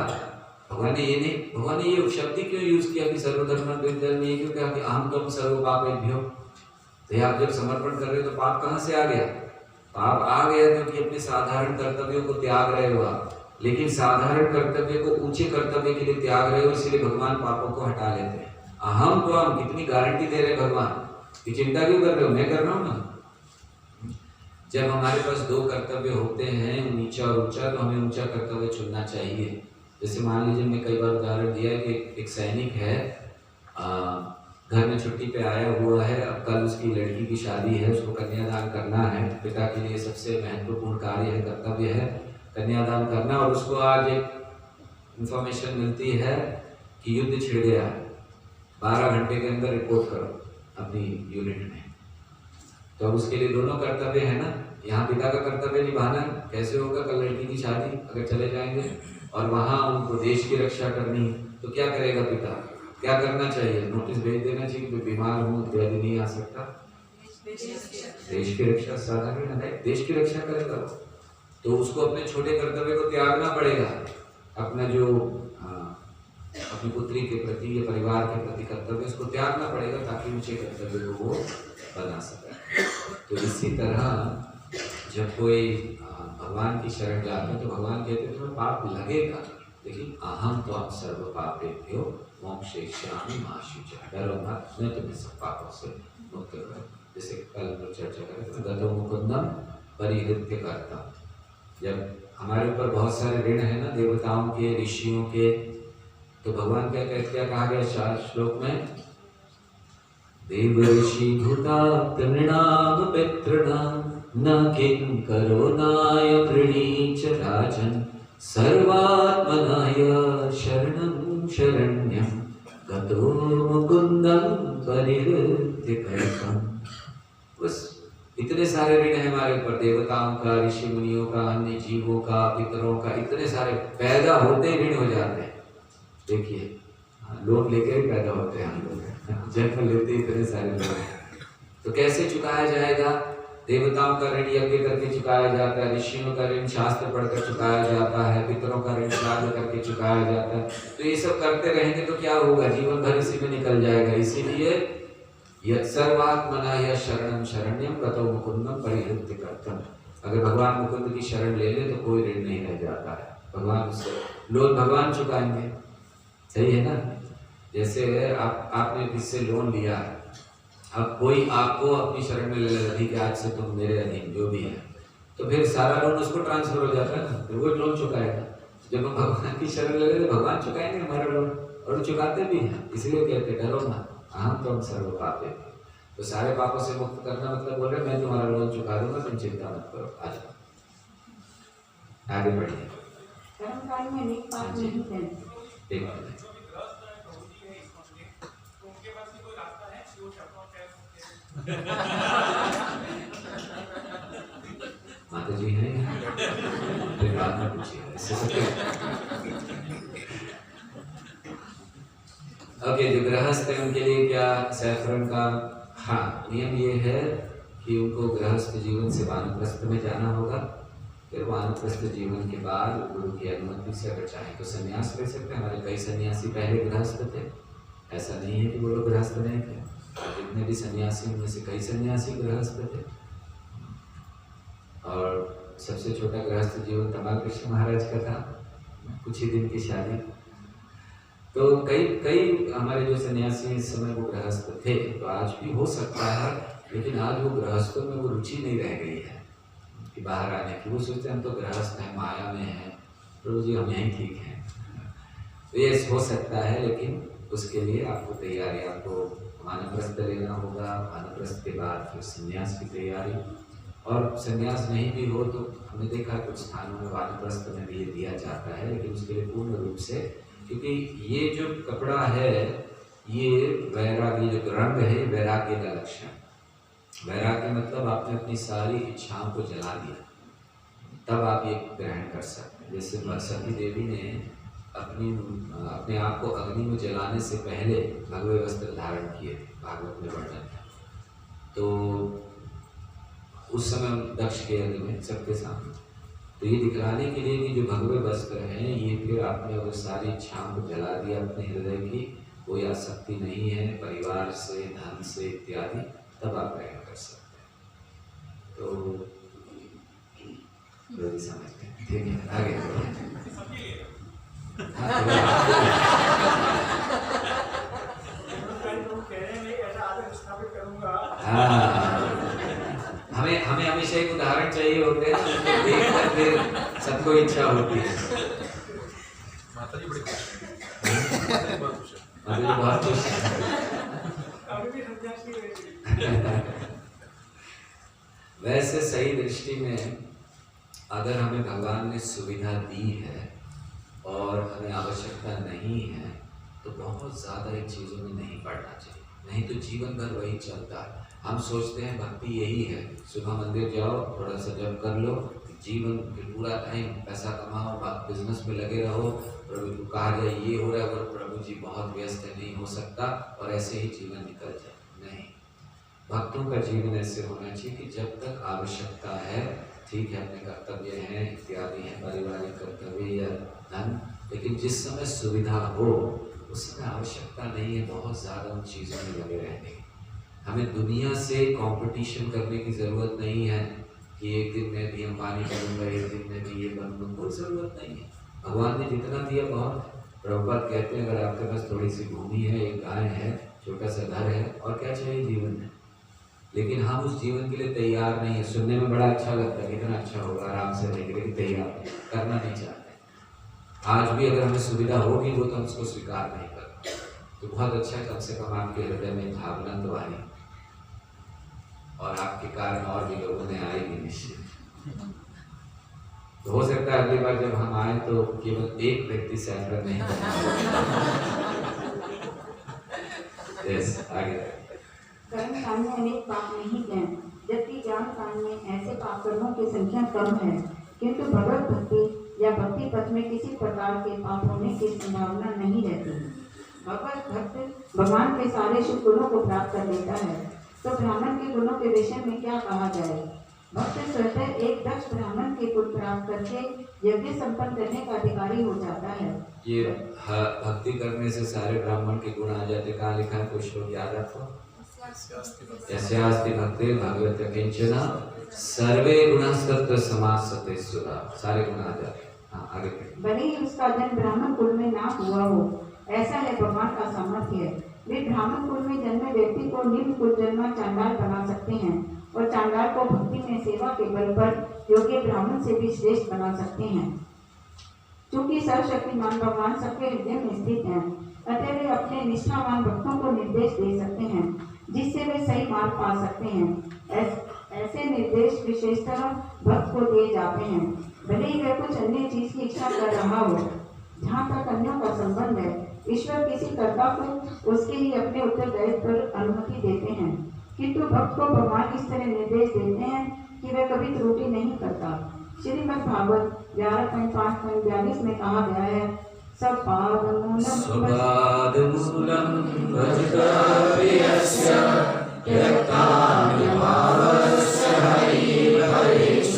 S1: भगवान ने ये नहीं, भगवान ने ये शब्द क्यों यूज किया कि सर्वधर्म परित्यज्य, नहीं क्यों कहा कि अहम तो हम सर्व पापेभ्यो। तो आप जब समर्पण कर रहे हो तो पाप कहाँ से आ गया? पाप आ गया क्योंकि अपने साधारण कर्तव्यों को त्याग रहे हो आप। लेकिन साधारण कर्तव्य को ऊंचे कर्तव्य के लिए त्याग रहे हो, इसलिए भगवान पापों को हटा लेते हैं। अहम तो हम कितनी गारंटी दे रहे भगवान कि चिंता क्यों कर रहे हो, मैं कर रहा हूँ ना। जब हमारे पास दो कर्तव्य होते हैं, नीचा और ऊंचा, तो हमें ऊंचा कर्तव्य चुनना चाहिए। जैसे मान लीजिए, मैं कई बार उदाहरण दिया है कि एक सैनिक है, घर में छुट्टी पे आया हुआ है, अब कल उसकी लड़की की शादी है, उसको कन्यादान करना है। पिता के लिए सबसे महत्वपूर्ण कार्य है, कर्तव्य है कन्यादान करना। और उसको आज एक इंफॉर्मेशन मिलती है कि युद्ध छिड़ गया है, 12 घंटे के अंदर रिपोर्ट करो अपनी यूनिट में। तो अब उसके लिए दोनों कर्तव्य है ना। यहाँ पिता का कर्तव्य निभाना, कैसे होगा कल लड़की की शादी, अगर चले जाएंगे, और वहाँ उनको देश की रक्षा करनी, तो क्या करेगा पिता? क्या करना चाहिए? नोटिस भेज देना चाहिए कि बीमार हूँ, इत्यादि नहीं आ सकता। देश की रक्षा साधारण है, देश की रक्षा करेगा। तो उसको अपने छोटे कर्तव्य को त्यागना पड़ेगा। अपना जो अपनी पुत्री के प्रति या परिवार के प्रति कर्तव्य, उसको त्यागना पड़ेगा ताकि ऊंचे कर्तव्य को वो बना सके। तो इसी तरह जब कोई भगवान की शरण जाते हैं तो भगवान कहते हैं तुम्हें पाप लगेगा, लेकिन अहम तो हम सर्व पापेभ्यो मोक्षयिष्यामि मा शुचि। डरो मत, मैं तुम्हें सब पापों से मुक्त करूंगा। जैसे कल हम चर्चा करें, गतो मुकुंदम परिहृत्य करता। जब हमारे ऊपर बहुत सारे ऋण है ना, देवताओं के, ऋषियों के, तो भगवान क्या कहा गया श्लोक में? देव ऋषि भूता तृणाम पितृणाम न किं करोनाय प्रणीच राजन सर्वात्मनाय शरणं शरण्यं गतो मुकुंदं परिहृत्य करतम्। बस इतने सारे ऋण है हमारे ऊपर, देवताओं का, ऋषि मुनियों का, अन्य जीवों का, पितरों का, इतने सारे पैदा होते ही ऋण हो जाते हैं। देखिए लोन लेके ही पैदा होते हैं हम लोग, जन्म लेते इतने सारे लोग। तो कैसे चुकाया जाएगा? देवताओं का ऋण यज्ञ करके चुकाया जाता है, ऋषियों का ऋण शास्त्र पढ़कर चुकाया जाता है, पितरों का ऋण श्राद्ध करके चुकाया जाता है। तो ये सब करते रहेंगे तो क्या होगा? जीवन भर इसी में निकल जाएगा। इसीलिए यत् सर्वात्मनाय शरणं शरण्यं गतो मुकुंदं परिहृत्य करतम्। अगर भगवान मुकुंद की शरण ले ले तो कोई ऋण नहीं रह जाता है। भगवान उससे लोन भगवान चुकाएंगे, सही है ना। जैसे आपने किससे लोन लिया है, अब कोई आपको अपनी शरण में ले लेती कि आज से तुम मेरे अधीन, जो भी है, तो फिर सारा लोन उसको ट्रांसफर हो जाता है ना, फिर वो लोन चुकाएगा। जब हम भगवान की शरण ले लेते भगवान चुकाएंगे हमारा लोन, और चुकाते भी हैं। इसलिए कहते डरो मत, अहम तुम सर्व पापे। तो सारे पापों से मुक्त करना मतलब बोल रहे मैं तुम्हारा लोन चुका दूंगा, तुम चिंता मत करो। आज आगे बढ़िए।
S7: कर्मकांड में अनेक पाप नहीं हैं।
S1: एक मिनट। माता जी हैं फिर बाद में पूछिए इससे सबके। ओके, जो गृहस्थ है उनके लिए क्या सैफरन का नियम ये है कि उनको गृहस्थ जीवन से वानप्रस्थ में जाना होगा। फिर वानप्रस्थ जीवन के बाद गुरु की अनुमति से अगर चाहे तो संन्यास ले सकते हैं। हमारे कई सन्यासी पहले गृहस्थ थे, ऐसा नहीं है कि वो लोग गृहस्थ नहीं थे। जितने भी सन्यासी उनमें से कई सन्यासी गृहस्थ थे। और सबसे छोटा गृहस्थ जीवन तमाल कृष्ण महाराज का था, कुछ ही दिन की शादी। तो कई हमारे जो सन्यासी इस समय वो गृहस्थ थे, तो आज भी हो सकता है, लेकिन आज वो गृहस्थों में वो रुचि नहीं रह गई है कि बाहर आने की। वो सोचते हैं हम तो गृहस्थ हैं, माया में हैं, प्रभु जी हम यहीं ठीक हैं। तो ये हो सकता है, लेकिन उसके लिए आपको तैयारी, आपको वानप्रस्थ लेना होगा। वानप्रस्थ के बाद फिर संन्यास की तैयारी, और संन्यास नहीं भी हो तो हमने देखा कुछ स्थानों में वानप्रस्थ में भी ये दिया जाता है, लेकिन उसके लिए पूर्ण रूप से, क्योंकि ये जो कपड़ा है ये वैराग्य, जो रंग है वैराग्य का लक्षण। वैराग्य मतलब आपने अपनी सारी इच्छाओं को जला दिया, तब आप ये ग्रहण कर सकते हैं। जैसे सती देवी ने अपने आप को अग्नि में जलाने से पहले भगवे वस्त्र धारण किए, भागवत में वर्णन है। तो उस समय दक्ष के यज्ञ में सबके सामने, तो ये दिखलाने के लिए कि जो भगवे वस्त्र हैं ये फिर आपने वो सारी इच्छाओं को जला दिया अपने हृदय की, कोई आसक्ति नहीं है परिवार से, धन से इत्यादि, तब आप ग्रहण कर सकते हैं। तो समझते हैं, ठीक है, आगे हमें हमेशा एक उदाहरण चाहिए होते हैं, तो देख कर फिर सबको इच्छा होती है।
S8: माता जी बड़ी खुश
S1: बहुत खुश है। वैसे सही दृष्टि में अगर हमें भगवान ने सुविधा दी है और हमें आवश्यकता नहीं है, तो बहुत ज़्यादा इन चीज़ों में नहीं पड़ना चाहिए, नहीं तो जीवन भर वही चलता है। हम सोचते हैं भक्ति यही है, सुबह मंदिर जाओ, थोड़ा सा जप कर लो, जीवन फिर पूरा टाइम पैसा कमाओ, बिजनेस में लगे रहो, प्रभु को कहा जाए ये हो रहा है और प्रभु जी बहुत व्यस्त है, नहीं हो सकता, और ऐसे ही जीवन निकल जाए। नहीं, भक्तों का जीवन ऐसे होना चाहिए कि जब तक आवश्यकता है, ठीक है अपने कर्तव्य हैं इत्यादि हैं, पारिवारिक कर्तव्य या धन, लेकिन जिस समय सुविधा हो उस समय आवश्यकता नहीं है बहुत ज़्यादा उन चीज़ों में लगे रहने की। हमें दुनिया से कंपटीशन करने की ज़रूरत नहीं है कि एक दिन में भी अंबानी बनूंगा, एक दिन में भी ये बनूंगा, कोई ज़रूरत नहीं है। भगवान ने जितना दिया बहुत है। प्रभुपाद कहते हैं अगर आपके पास थोड़ी सी भूमि है, एक गाय है, छोटा सा घर है, और क्या चाहिए जीवन में, लेकिन हम उस जीवन के लिए तैयार नहीं है। सुनने में बड़ा अच्छा लगता है, कितना अच्छा होगा, आराम से रहेंगे, लेकिन तैयार करना नहीं चाहते। आज भी अगर हमें सुविधा होगी वो तो हम उसको स्वीकार नहीं करते। तो बहुत अच्छा, कम से कम आपके हृदय में भावना तो आई, और आपके कारण और भी लोगों ने आए भी निश्चित। तो हो सकता है अगली बार जब हम आए तो केवल एक व्यक्ति सैफरन नहीं आगे।
S7: कर्म कांड में अनेक पाप नहीं हैं, जबकि ज्ञान कांड में ऐसे पाप कर्मों की संख्या कम है, किंतु भगवत भक्ति या भक्ति पथ में किसी प्रकार के पाप होने की संभावना नहीं रहती। भगवत भक्त भगवान के सारे शुभ गुणों को प्राप्त कर लेता है, तो ब्राह्मण के गुणों के विषय में क्या कहा जाए। भक्त स्वतः एक दक्ष ब्राह्मण के गुण प्राप्त करके यज्ञ संपन्न करने का अधिकारी हो जाता है।
S1: ये भक्ति करने से सारे ब्राह्मण के गुण आ जाते। कहाँ लिखा है, कुछ लोग याद रखो, यस्यास्ति भक्ति भगवत किंचन सर्वे गुणा सत्व समासते सुरा, सारे गुण आ जाते। हाँ आगे।
S7: भले ही उसका जन्म ब्राह्मण कुल में ना हुआ हो, ऐसा है भगवान का सामर्थ्य। वे ब्राह्मण कुल में जन्मे व्यक्ति को निम्न कुल जन्मा चांडाल बना सकते हैं, और चांडाल को भक्ति में सेवा के बल पर योग्य ब्राह्मण से भी श्रेष्ठ बना सकते हैं। चूंकि सर्वशक्तिमान भगवान सबके हृदय में स्थित हैं, अतः वे अपने निष्ठावान भक्तों को निर्देश दे सकते हैं, जिससे वे सही मार्ग पा सकते हैं। ऐसे निर्देश विशेषतः भक्त को दिए जाते हैं। भले ही वह कुछ अन्य चीज की इच्छा कर रहा हो। जहाँ तक अन्यों का संबंध है, ईश्वर किसी कर्ता को उसके ही अपने उत्तरदायित्व पर अनुमति देते हैं, किंतु भक्त को भगवान इस तरह निर्देश देते हैं कि वह कभी त्रुटि नहीं करता। श्रीमद् भागवत 11.5.42 में कहा गया है, सपादमूलम
S1: भजताप्रियस्य त्यक्तानि भावस्य हरिभवेश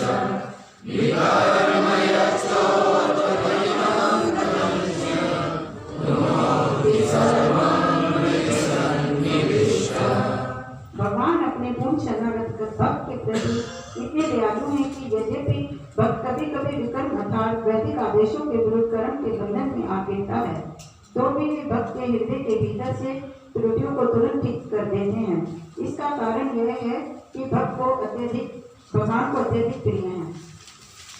S7: भगवान अपने पूर्ण शरणागत भक्त के प्रति इतने दयालु हैं कि यद्यपि भक्त कभी कभी विकर्म अर्थात वैदिक आदेशों के विरुद्ध कर्म के बंधन में आ गिरता है, तो भी वे भक्त के हृदय के भीतर से त्रुटियों को तुरंत ठीक कर देते हैं। इसका कारण यह है कि भक्त को भगवान को अत्यधिक प्रिय है।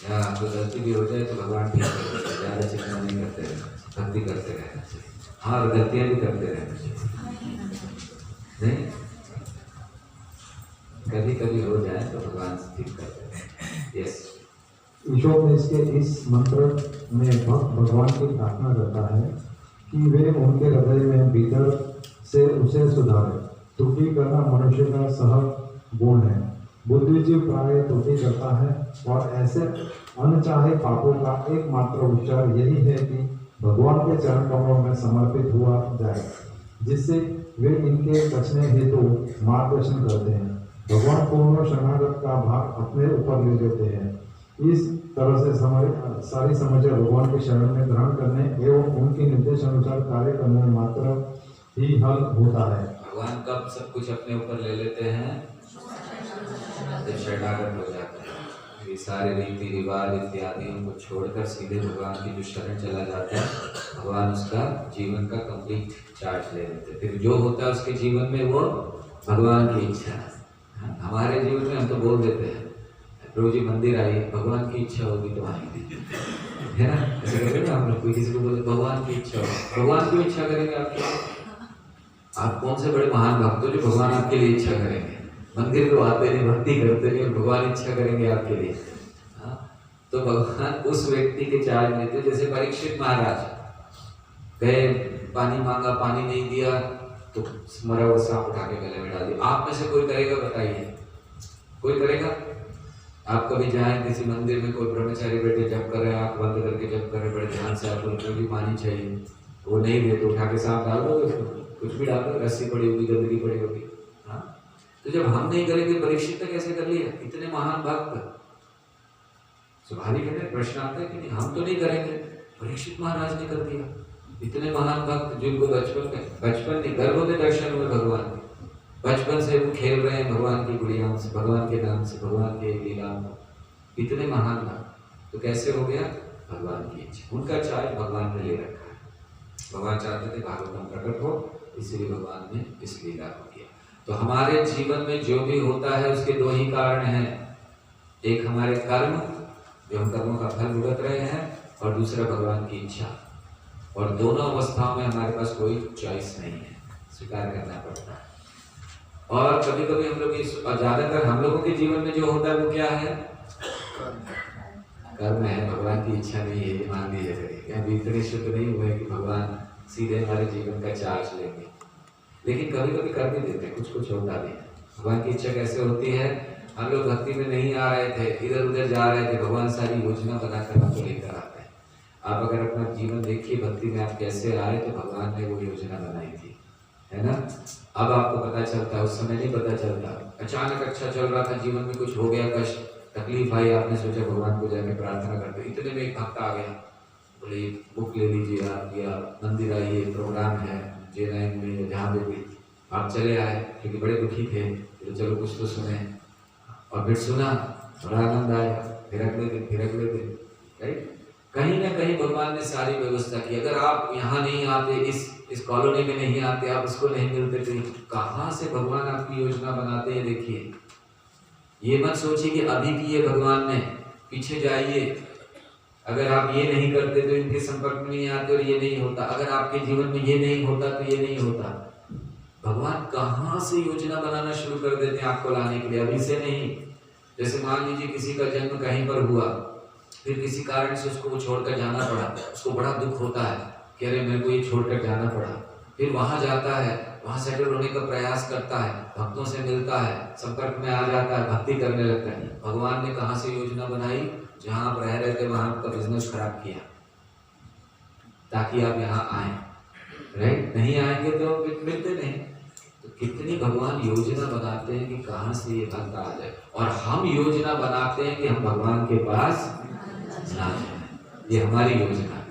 S1: या आपको गलती भी हो जाए तो भगवान ठीक कर देते हैं, ज़्यादा चिंता नहीं करते रहना, भक्ति करते रहना चाहिए। हाँ, गलतियाँ भी करते रहना चाहिए, नहीं कभी कभी हो जाए तो भगवान ठीक कर देते हैं। यस,
S9: ईशोपदेश के इस मंत्र में भक्त भगवान की प्रार्थना करता है कि वे उनके हृदय में भीतर से उसे सुधारे। त्रुटि करना मनुष्य का सहज गुण है। बुद्धिजीव प्राय त्रुटि करता है और ऐसे अनचाहे पापों का एकमात्र उपचार यही है कि भगवान के चरण कमलों में समर्पित हुआ जाए, जिससे वे इनके बचने हेतु मार्गदर्शन करते हैं। भगवान पूर्ण शरणागत का भाग अपने ऊपर ले लेते हैं। इस तरह से सारी समस्या भगवान के शरण में ग्रहण करने एवं उनके निर्देश अनुसार कार्य करने में मात्र ही हल होता है।
S1: भगवान कब सब कुछ अपने ऊपर ले लेते हैं? जब शरणागत हो जाते हैं। ये सारे रीति रिवाज इत्यादि को छोड़कर सीधे भगवान की जो शरण चला जाता है, भगवान उसका जीवन का कंप्लीट चार्ज ले लेते हैं। फिर जो होता है उसके जीवन में वो भगवान की इच्छा है। हमारे जीवन में हम तो बोल देते हैं, प्रभु जी मंदिर आइए, भगवान की इच्छा होगी तो आएंगे, है ना? ऐसे करेंगे ना हम लोग। कोई किसी को बोले भगवान की इच्छा हो, भगवान क्यों इच्छा करेंगे आपके लिए? आप कौन से बड़े महान भक्त हो जो भगवान आपके लिए इच्छा करेंगे? मंदिर तो आते नहीं, भक्ति करते नहीं, भगवान इच्छा करेंगे आपके लिए? हाँ, तो भगवान उस व्यक्ति के चार्ज लेते। जैसे परीक्षित महाराज गए, पानी मांगा, पानी नहीं दिया तो मरा हुआ सांप उठा के गले में डाल दिया। आप में से कोई करेगा? बताइए, कोई करेगा? आप कभी जाएं किसी मंदिर में, कोई ब्रह्मचारी बैठे जप कर रहे हैं, आंख बंद करके जप कर रहे, बड़े ध्यान से, आपको उनको भी पानी चाहिए, वो नहीं दे तो उठा के सांप डाल दो, कुछ भी डाल दो, रस्सी पड़ी होगी, गंदगी पड़ी होगी। हाँ, तो जब हम नहीं करेंगे, परीक्षित ने कैसे कर लिया? इतने महान भक्त। स्वाभाविक है, प्रश्न आता है कि नहीं, हम तो नहीं करेंगे, परीक्षित महाराज ने कर दिया। इतने महान भक्त जिनको बचपन नहीं, गर्भ में दर्शन हुए भगवान के, बचपन से वो खेल रहे हैं भगवान की गुड़ियाओं से, भगवान के नाम से, भगवान के लीलाओं को, इतने महान भक्त। तो कैसे हो गया? भगवान की इच्छा, उनका चार्ज भगवान ने ले रखा है। भगवान चाहते थे भागवतम प्रकट हो, इसीलिए भगवान ने इस लीला को किया। तो हमारे जीवन में जो भी होता है उसके दो ही कारण हैं, एक हमारे कर्म, जो हम कर्मों का फल भुगत रहे हैं, और दूसरा भगवान की इच्छा। और दोनों अवस्थाओं में हमारे पास कोई चॉइस नहीं है, स्वीकार करना पड़ता है। और कभी कभी हम लोग ज्यादातर हम लोगों के जीवन में जो होता है वो क्या है? कर्म है, भगवान की इच्छा नहीं है, ये मान लीजिए। अभी इतने शुद्ध नहीं हुए कि भगवान सीधे हमारे जीवन का चार्ज लेंगे, लेकिन कभी कभी कर भी देते हैं, कुछ कुछ होता भी है। भगवान की इच्छा कैसे होती है? हम लोग भक्ति में नहीं आ रहे थे, इधर उधर जा रहे थे, भगवान सारी योजना बनाकर हमको लेकर आते हैं। आप अगर अपना जीवन देखिए, भक्ति में आप कैसे आए, तो भगवान ने वो योजना बनाई थी, है ना? अब आपको पता चलता है, उस समय नहीं पता चलता। अचानक अच्छा चल रहा था, जीवन में कुछ हो गया, कष्ट तकलीफ आई, आपने सोचा भगवान को जाके प्रार्थना करते, इतने में एक भक्त आ गया, बोले बुक ले लीजिए आप, या मंदिर आइए, प्रोग्राम है J9 में, जहाँ पे भी आप चले आए, क्योंकि बड़े दुखी थे, तो चलो कुछ तो सुने, और फिर सुना, बड़ा आनंद आया, फिर अगले दिन, राइट? कहीं ना कहीं भगवान ने सारी व्यवस्था की। अगर आप यहाँ नहीं आते, इस कॉलोनी में नहीं आते, आप इसको नहीं मिलते, तो कहाँ से भगवान आपकी योजना बनाते हैं? देखिए, ये मत सोचिए कि अभी की ये भगवान ने, पीछे जाइए। अगर आप ये नहीं करते तो इनके संपर्क में नहीं आते और ये नहीं होता। अगर आपके जीवन में ये नहीं होता तो ये नहीं होता। भगवान कहाँ से योजना बनाना शुरू कर देते हैं आपको लाने के लिए, अभी से नहीं। जैसे मान लीजिए किसी का जन्म कहीं पर हुआ, फिर किसी कारण से उसको वो छोड़कर जाना पड़ा, उसको बड़ा दुख होता है कि अरे मेरे को ये छोड़कर जाना पड़ा। फिर वहाँ जाता है, वहाँ सेटल होने का प्रयास करता है, भक्तों से मिलता है, संपर्क में आ जाता है, भक्ति करने लगता है। भगवान ने कहाँ से योजना बनाई, जहाँ आप रह रहे थे वहाँ आपका बिजनेस खराब किया ताकि आप यहाँ आए, राइट? नहीं आएंगे तो मिलते नहीं। तो कितनी भगवान योजना बनाते हैं कि कहाँ से ये भक्त आ जाए, और हम योजना बनाते हैं कि हम भगवान के पास ना जाए। ये हमारी योजना है,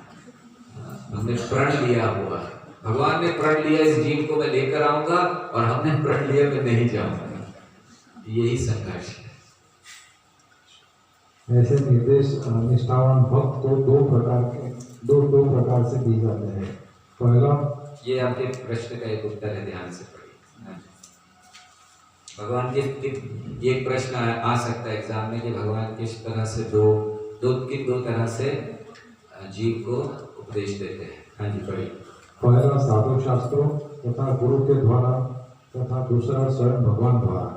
S1: हमने प्रण लिया हुआ है। भगवान ने प्रण लिया इस जीव को मैं लेकर आऊंगा, और हमने प्रण लिया मैं नहीं जाऊंगा। यही संघर्ष है।
S9: ऐसे निर्देश निष्ठावान भक्त को दो प्रकार से दिए जाते हैं। पहला,
S1: ये आपके प्रश्न का एक उत्तर है, ध्यान से पढ़िए। भगवान के ये प्रश्न आ सकता है एग्जाम में कि भगवान किस तरह से दो तरह से जीव को उपदेश देते हैं। हाँ जी, पढ़िए।
S9: पहला साधु शास्त्रों तथा गुरु के द्वारा, तथा दूसरा स्वयं भगवान द्वारा,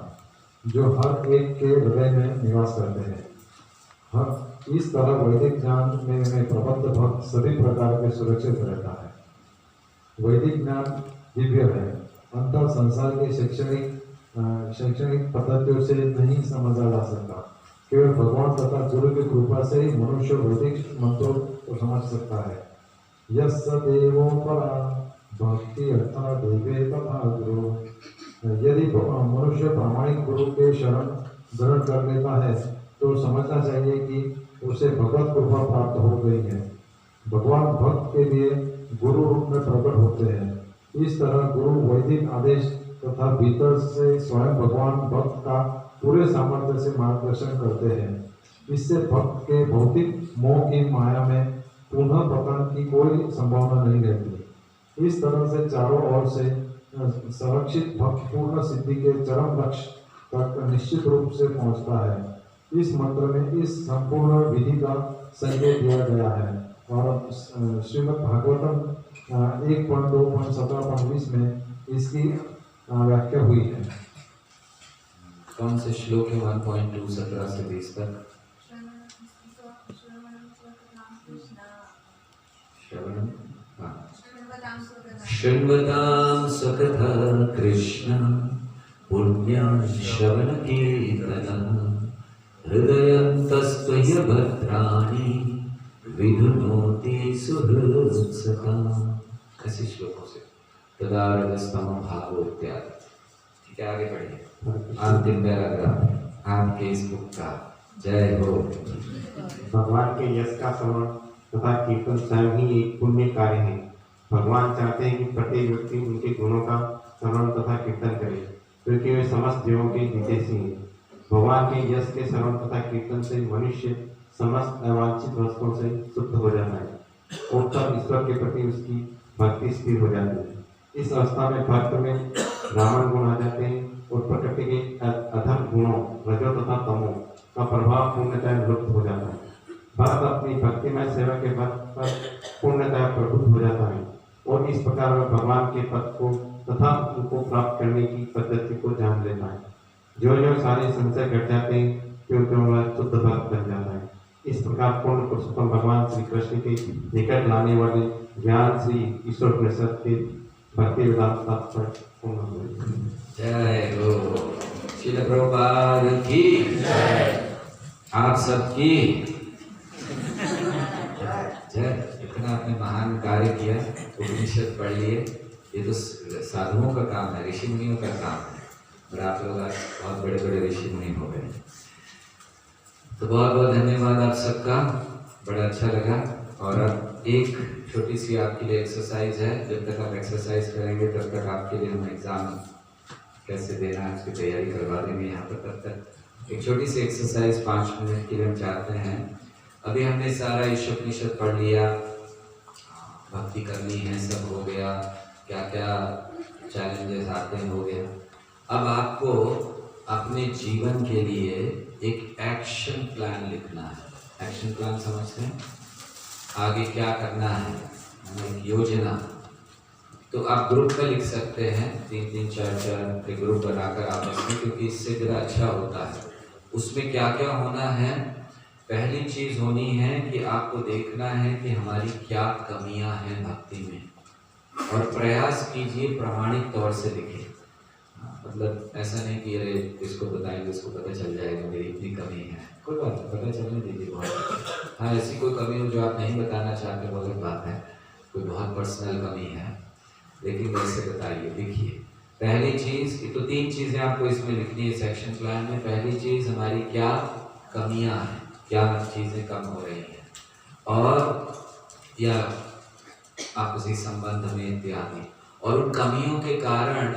S9: जो हर एक के हृदय में निवास करते हैं। इस तरह वैदिक ज्ञान में प्रबद्ध भक्त सभी प्रकार के सुरक्षित रहता है। वैदिक ज्ञान दिव्य है, अंतर संसार के शैक्षणिक पद्धतियों से नहीं समझा जा सकता। केवल भगवान तथा गुरु की कृपा से ही मनुष्य वैदिक मंत्रों को समझ सकता है। यस्स देवो परा भक्ति अर्था देवे तथा गुरु। यदि मनुष्य प्रामाणिक गुरु के शरण ग्रहण कर लेता है तो समझना चाहिए कि उसे भगवत कृपा प्राप्त हो गई है। भगवान भक्त के लिए गुरु रूप में प्रकट होते हैं। इस तरह गुरु वैदिक आदेश तथा भीतर से स्वयं भगवान भक्त का पूरे सामर्थ्य से मार्गदर्शन करते हैं। इससे भक्त के भौतिक मोह की माया में पुनः पतन की कोई संभावना नहीं रहती। इस तरह से चारों ओर से संरक्षित भक्त पूर्ण सिद्धि के चरम लक्ष्य तक निश्चित रूप से पहुंचता है। इस मंत्र में इस संपूर्ण विधि का संकेत दिया गया है, और श्रीमद् भागवतम 1.2.17.20 में इसकी व्याख्या हुई है।
S1: कौन से श्लोक है? 1.2 17 से 20 तक। शृण्वतां स्वकथा कृष्ण पुण्यं श्रवण कीर्तनम् हृदयन्तस्त्वयि भद्राणि विधुनोति सुहृत्सताम्। ऐसे श्लोकों से तदा रजस्तमो भावो इत्यादि। ठीक है, आगे बढ़िए। अंतिम पैराग्राफ आपके इस बुक का। जय हो।
S10: भगवान के यश का श्रवण तथा कीर्तन स्वयं ही एक पुण्य कार्य है। भगवान चाहते हैं कि प्रत्येक व्यक्ति उनके गुणों का श्रवण तथा कीर्तन करे, क्योंकि वे समस्त जीवों के हितैषी हैं। भगवान के यश के श्रवण तथा कीर्तन से मनुष्य समस्त अवांछित वस्तुओं से शुद्ध हो जाता है और तब ईश्वर के प्रति उसकी भक्ति स्थिर हो जाती है। इस अवस्था में भक्त में रावण गुण आ जाते हैं और प्रकृति के अधम गुणों रजो तथा तमो का प्रभाव पूर्णतः लुप्त हो जाता है। भक्त अपनी भक्तिमय सेवा के पद पर पूर्णतः प्रबुद्ध हो जाता है और इस प्रकार वह भगवान के पद को तथा उनको प्राप्त करने की पद्धति को जान लेता है। जो जो सारे संशय घट जाते हैं क्योंकि वह शुद्ध भक्त बन जाता है। इस प्रकार पूर्ण पुरुषोत्तम भगवान श्री कृष्ण के निकट लाने वाले ज्ञान श्री ईश्वर परिषद के भक्ति वेदांत तात्पर्य पूर्ण हुए।
S1: जय हो। श्रील प्रभुपाद की जय। आप सबकी जय। इतना आपने महान कार्य किया, उपनिषद पढ़ लिए। ये तो साधुओं का काम है, ऋषि मुनियों का काम है, और आप लोग आज बहुत बड़े बड़े ऋषि मुनि हो गए। तो बहुत बहुत धन्यवाद आप सबका, बड़ा अच्छा लगा। और अब एक छोटी सी आपके लिए एक्सरसाइज है। जब तक आप एक्सरसाइज करेंगे तब तक आपके लिए हम एग्ज़ाम कैसे देना है उसकी तैयारी करवा देंगे यहाँ पर। तब तक एक छोटी सी एक्सरसाइज 5 मिनट के लिए हम चाहते हैं। अभी हमने सारा ईशोपनिषद पढ़ लिया, भक्ति करनी है, सब हो गया, क्या क्या चैलेंजेस आते हैं हो गया। अब आपको अपने जीवन के लिए एक एक्शन प्लान लिखना है। एक्शन प्लान समझते हैं? आगे क्या करना है, एक योजना। तो आप ग्रुप का लिख सकते हैं, 3-3 4-4 के ग्रुप बनाकर आपस में, क्योंकि इससे ज़रा अच्छा होता है। उसमें क्या क्या होना है, पहली चीज होनी है कि आपको देखना है कि हमारी क्या कमियां हैं भक्ति में, और प्रयास कीजिए प्रामाणिक तौर से लिखें। मतलब ऐसा नहीं कि अरे इसको बताएंगे इसको पता चल जाएगा मेरी इतनी कमी है, कोई बात नहीं, पता चलने दीजिए बहुत। हाँ, ऐसी कोई कमी हो जो आप नहीं बताना चाहते वो अलग बात है, कोई बहुत पर्सनल कमी है, लेकिन वैसे बताइए, लिखिए। पहली चीज, तो 3 चीजें आपको इसमें लिखनी है सेक्शन प्लान में। पहली चीज हमारी क्या कमियां हैं, क्या चीजें कम हो रही हैं, और या आपसी संबंध में इत्यादि, और उन कमियों के कारण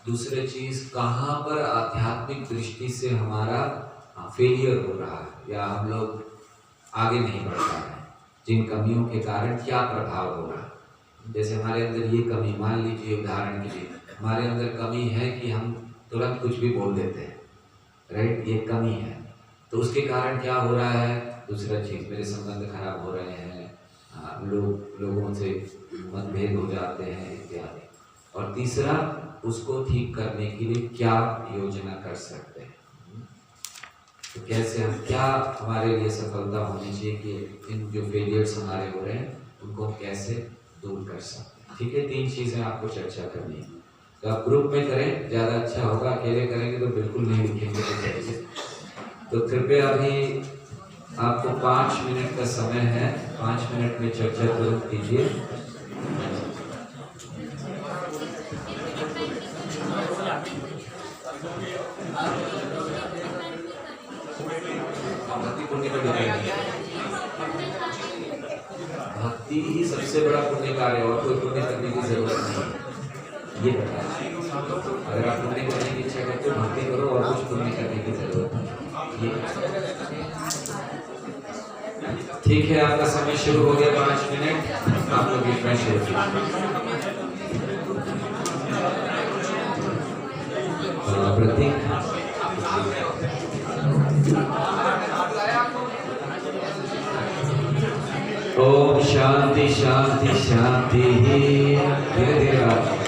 S1: दूसरी चीज कहाँ पर आध्यात्मिक दृष्टि से हमारा फेलियर हो रहा है या हम लोग आगे नहीं बढ़ पा रहे हैं, जिन कमियों के कारण क्या प्रभाव हो रहा है। जैसे हमारे अंदर ये कमी, मान लीजिए उदाहरण के लिए हमारे अंदर कमी है कि हम तुरंत कुछ भी बोल देते हैं, राइट, ये कमी है। तो उसके कारण क्या हो रहा है, दूसरा चीज मेरे संबंध खराब हो रहे हैं, लोगों से मतभेद हो जाते हैं इत्यादि। और तीसरा, उसको ठीक करने के लिए क्या योजना कर सकते हैं, तो कैसे हम, क्या हमारे लिए सफलता होनी चाहिए कि इन जो फेलियर्स हमारे हो रहे हैं उनको हम कैसे दूर कर सकते हैं। ठीक है, 3 चीजें आपको चर्चा करनी है, तो आप ग्रुप में करें, ज़्यादा अच्छा होगा। अकेले करेंगे तो बिल्कुल नहीं लिखेंगे। तो कृपया अभी आपको 5 मिनट का समय है, 5 मिनट में चर्चा तुरंत कीजिए। भक्ति ही सबसे बड़ा पुण्य कार्य है, और कोई पुण्य करने की जरूरत नहीं है, ये बताया। अगर आप पुण्य करने की इच्छा करते हो भक्ति करो, और कुछ पुण्य करने की जरूरत नहीं। ये ठीक है, आपका समय शुरू हो गया, 5 मिनट आप लोग इसमें शुरू प्रतीक। ओम शांति शांति शांति। धीरे धीरे
S9: अच्छा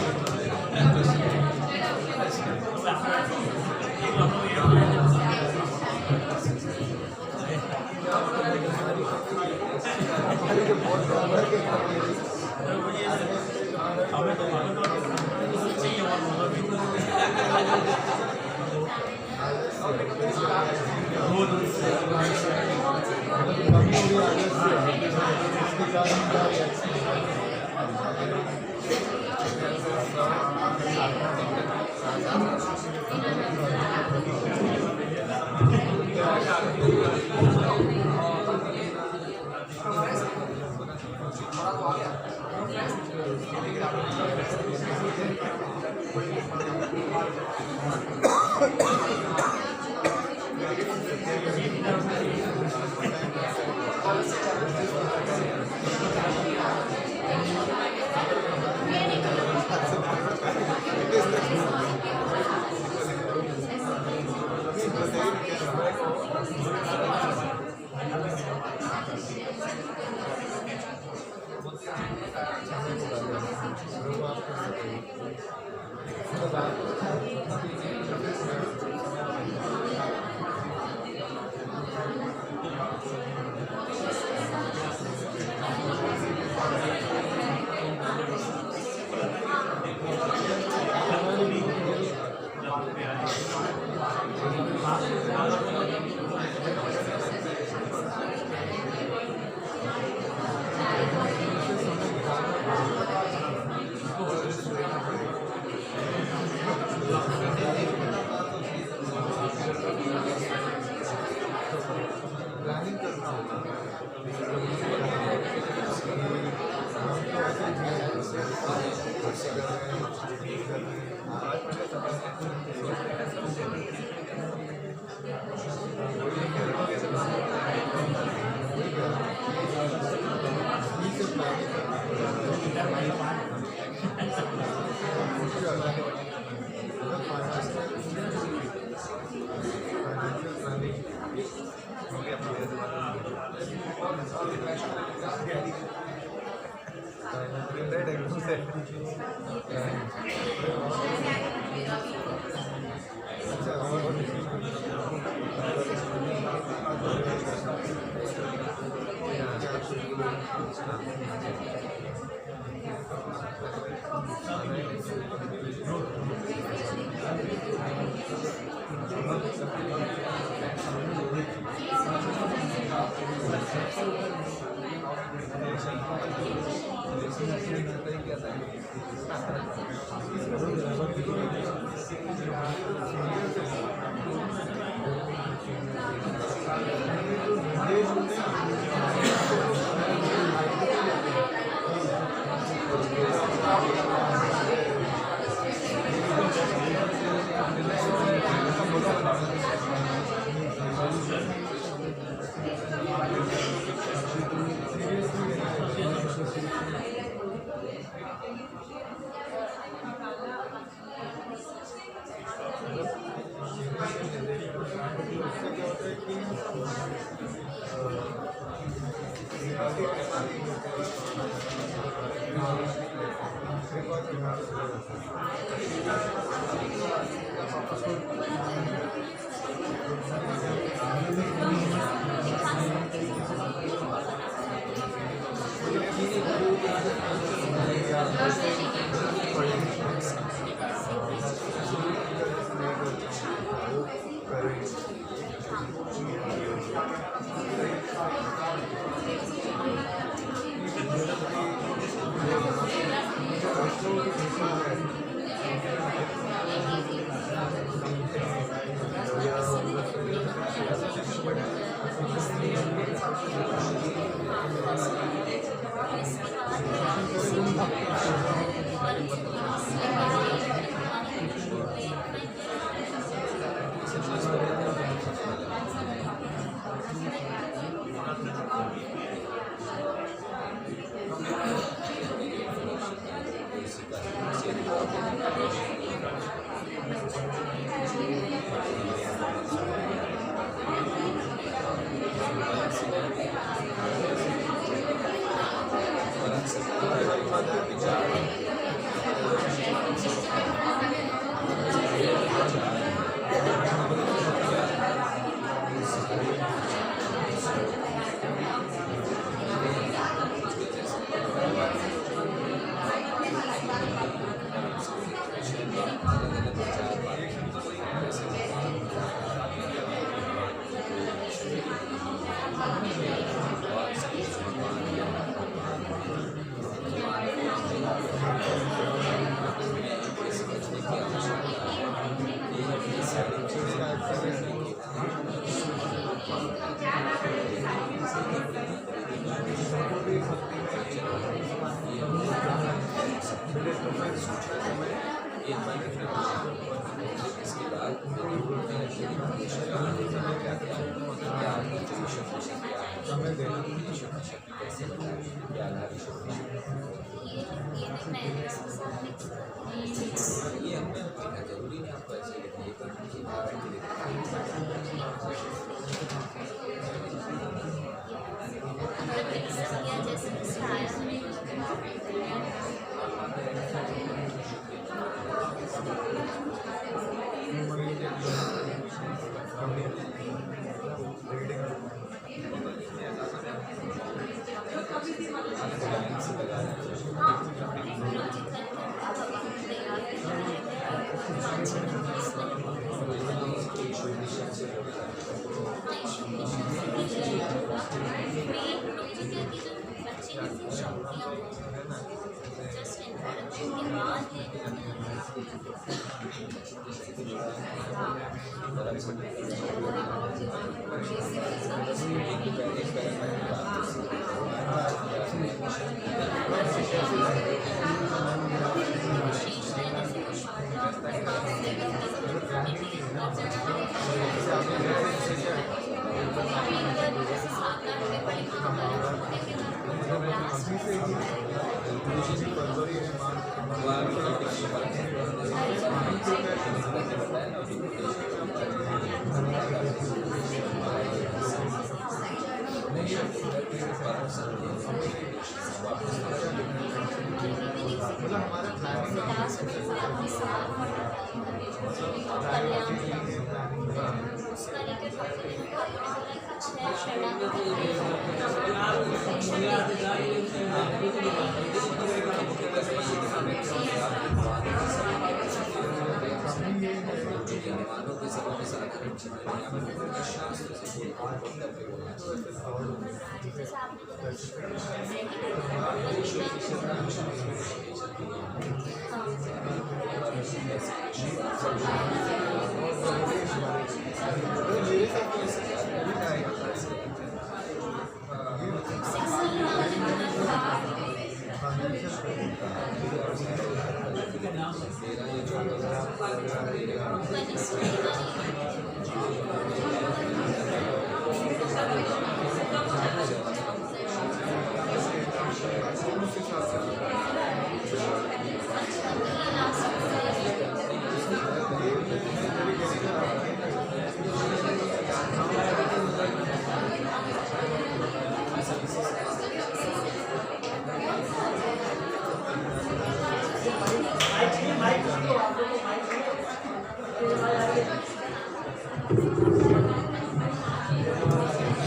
S11: उसका लेकर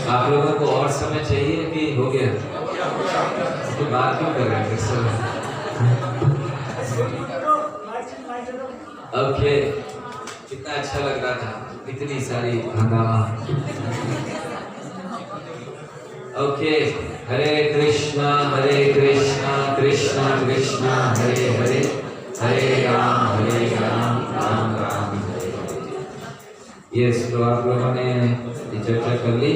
S1: आप लोगों को और समय चाहिए कि हो गया? तो बात क्यों कर रहे हैं फिर से? ओके, कितना अच्छा लग रहा था, इतनी सारी हंगामा। ओके, हरे कृष्णा कृष्णा कृष्णा हरे हरे, हरे राम राम राम हरे हरे। यस, तो आप लोगों ने ये चर्चा कर ली।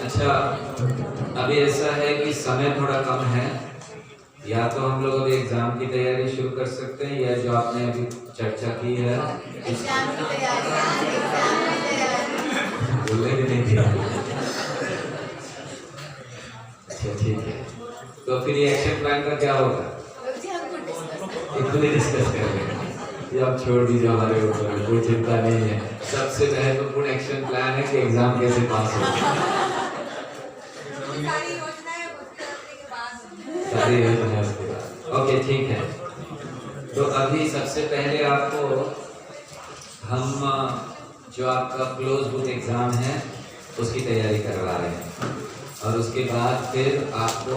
S1: अच्छा, अभी ऐसा है कि समय थोड़ा कम है, या तो हम लोग अभी एग्जाम की तैयारी शुरू कर सकते हैं, या जो आपने अभी चर्चा की है बोलने भी नहीं दिया। अच्छा ठीक है, तो फिर ये एक्शन प्लान का क्या होगा? इतने डिस्कस करेंगे, ये आप छोड़ दीजिए, हमारे ऊपर कोई चिंता नहीं है। सबसे महत्वपूर्ण एक्शन प्लान है कि एग्जाम कैसे पास हो। सारी योजना उसके बाद। ओके ठीक है, तो अभी सबसे पहले आपको हम जो आपका क्लोज बुक एग्जाम है उसकी तैयारी करवा रहे हैं, और उसके बाद फिर आपको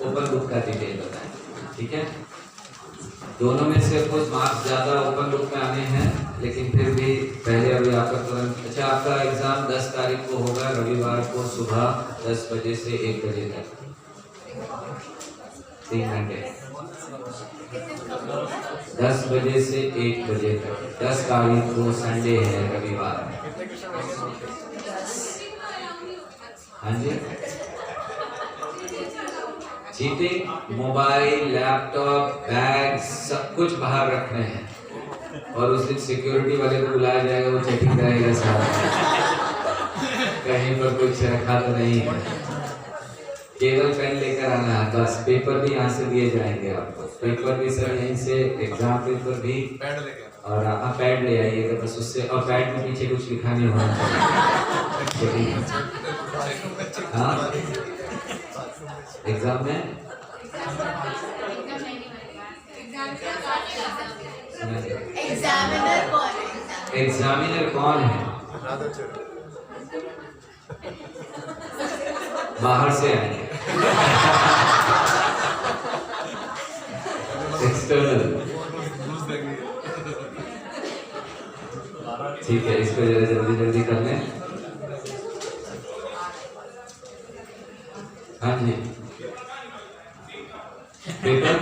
S1: ओपन बुक का डिटेल बताएं, ठीक है? दोनों में से कुछ मार्क्स ज़्यादा ओपन बुक में आने हैं, लेकिन फिर भी पहले अभी आपका तुरंत। अच्छा, आपका एग्ज़ाम 10 तारीख को होगा, रविवार को सुबह 10 बजे से 1 बजे तक, 3 घंटे, 10 बजे से 1 बजे तक। 10 तारीख को संडे है, रविवार। हाँ जी, चीटिंग, मोबाइल, लैपटॉप, बैग सब कुछ बाहर रखने हैं, और उस दिन सिक्योरिटी वाले को बुलाया जाएगा, वो चेकिंग करेगा सारा, कहीं पर कुछ रखा तो नहीं है। केवल पेन लेकर आना है बस। पेपर भी यहाँ से दिए जाएंगे आपको, पेपर भी सर यहीं से, एग्जाम पेपर भी, और आप पैड ले आइएगा बस उससे, और पैड में पीछे कुछ लिखा नहीं होना चाहिए। हाँ, एग्जाम में एग्जामिनर कौन है? बाहर से आएंगे, एक्सटर्नल। ठीक है, इसको जरा जल्दी कर लें। हाँ जी, पेपर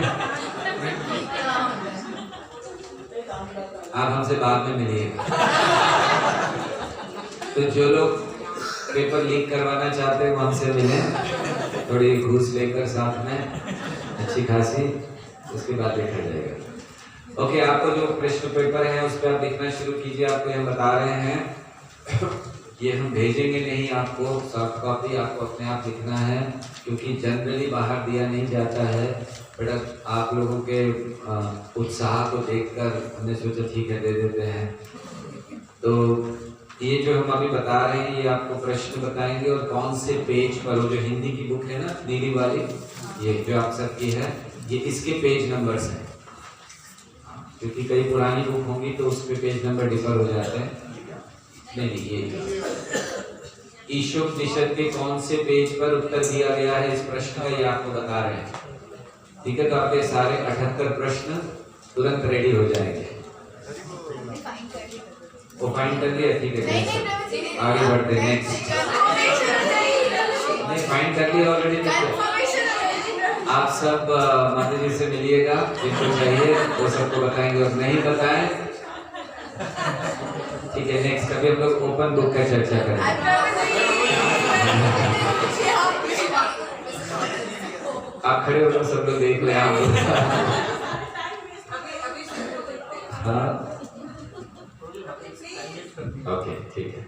S1: आप हमसे बाद में मिलिएगा। तो जो लोग पेपर लीक करवाना चाहते हैं वो हमसे मिलें, थोड़ी घूस लेकर साथ में अच्छी खासी, उसके बाद देखा जाएगा। ओके, आपको जो प्रश्न पेपर है उस पर आप लिखना शुरू कीजिए। आपको हम बता रहे हैं, ये हम भेजेंगे नहीं आपको सॉफ्ट कॉपी, आपको अपने आप लिखना है, क्योंकि जनरली बाहर दिया नहीं जाता है। बट आप लोगों के उत्साह को देखकर हमने सोचा ठीक है दे देते हैं। तो ये जो हम अभी बता रहे हैं, ये आपको प्रश्न बताएंगे, और कौन से पेज पर, वो जो हिंदी की बुक है ना नीली वाली, ये जो आप सबकी है, ये इसके पेज नंबर्स हैं। क्योंकि कई पुरानी बुक होंगी तो उसमें पेज नंबर डिफर हो जाते हैं। नहीं, ये ईशोपनिषद के कौन से पेज पर उत्तर दिया गया है इस प्रश्न का, ये आपको बता रहे हैं। ठीक है, तो आपके सारे 78 प्रश्न तुरंत रेडी हो जाएंगे। वो फाइन कर लिया, ठीक है, आगे बढ़ते हैं। नेक्स्ट, नहीं फाइन कर लिया ऑलरेडी। आप सब माता जी से मिलिएगा, जिनको चाहिए वो सबको बताएंगे, और नहीं बताएं ठीक है। नेक्स्ट, अभी हम लोग ओपन बुक का चर्चा करेंगे। आप खड़े हो तो सब लोग देख ले आप। हाँ ओके, ठीक है।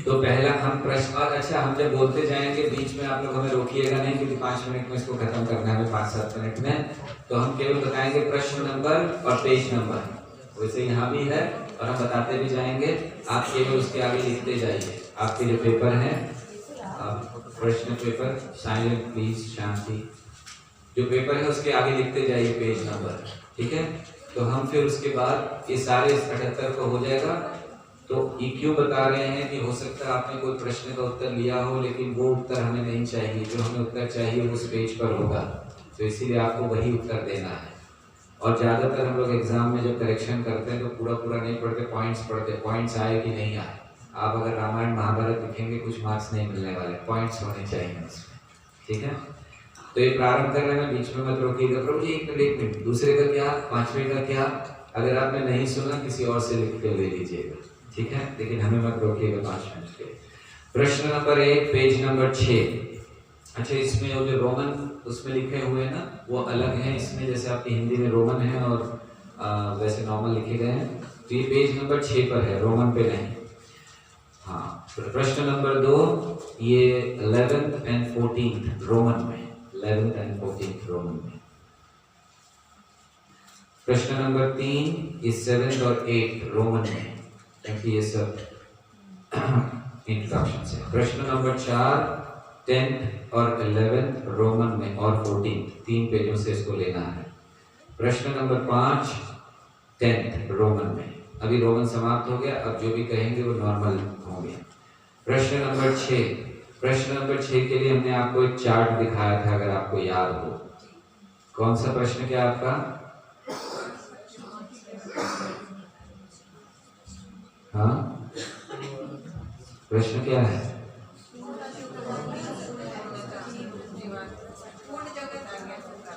S1: तो पहला हम प्रश्न, और अच्छा हम जब बोलते जाएंगे बीच में आप लोग हमें रोकिएगा नहीं, क्योंकि 5 मिनट में इसको खत्म करना है, 5-7 मिनट में। तो हम केवल बताएंगे प्रश्न नंबर और पेज नंबर, वैसे यहाँ भी है और हम बताते भी जाएंगे। आप केवल उसके आगे लिखते जाइए। आपके जो पेपर है, प्रश्न पेपर, साइलेंट प्लीज, शांति। जो पेपर है उसके आगे लिखते जाइए पेज नंबर, ठीक है। तो हम फिर उसके बाद ये सारे 78 को हो जाएगा। तो ये क्यों बता रहे हैं कि हो सकता है आपने कोई प्रश्न का उत्तर लिया हो, लेकिन वो उत्तर हमें नहीं चाहिए, जो हमें उत्तर चाहिए उस पेज पर होगा, तो इसीलिए आपको वही उत्तर देना है। और ज़्यादातर हम लोग एग्जाम में जब करेक्शन करते हैं तो पूरा नहीं पढ़ते, पॉइंट्स पढ़ते, पॉइंट्स आए कि नहीं आए। आप अगर रामायण महाभारत लिखेंगे कुछ मार्क्स नहीं मिलने वाले, पॉइंट्स होने चाहिए उसमें, ठीक है। तो ये प्रारंभ करने में बीच में मत रोकिएगा, प्रभु जी 1 मिनट, दूसरे का क्या, 5वें का क्या, अगर आपने नहीं सुना किसी और से लिख के ले लीजिएगा, ठीक है, लेकिन हमें मत रोकिएगा 5 मिनट के। प्रश्न नंबर 1, पेज नंबर 6। अच्छा, इसमें वो जो रोमन उसमें लिखे हुए हैं ना, वो अलग हैं इसमें, जैसे आपकी हिंदी में रोमन है और वैसे नॉर्मल लिखे गए हैं। तो ये पेज नंबर 6 पर है, रोमन पे नहीं। हाँ, प्रश्न नंबर 2, ये 11th and 14th रोमन में, 11th and 14th रोमन में। प्रश्न नंबर 3, ये 7th और 8th रोमन में, क्योंकि ये सब इंट्रोडक्शन से। प्रश्न नंबर 4, 10th और 11th रोमन में और 14th, 3 पेजों से इसको लेना है। प्रश्न नंबर 5, 10th रोमन में। अभी रोमन समाप्त हो गया, अब जो भी कहेंगे वो नॉर्मल होंगे। प्रश्न नंबर 6, प्रश्न नंबर 6 के लिए हमने आपको एक चार्ट दिखाया था, अगर आपको याद हो। कौन सा प्रश्न क्या आपका? हाँ, प्रश्न क्या है?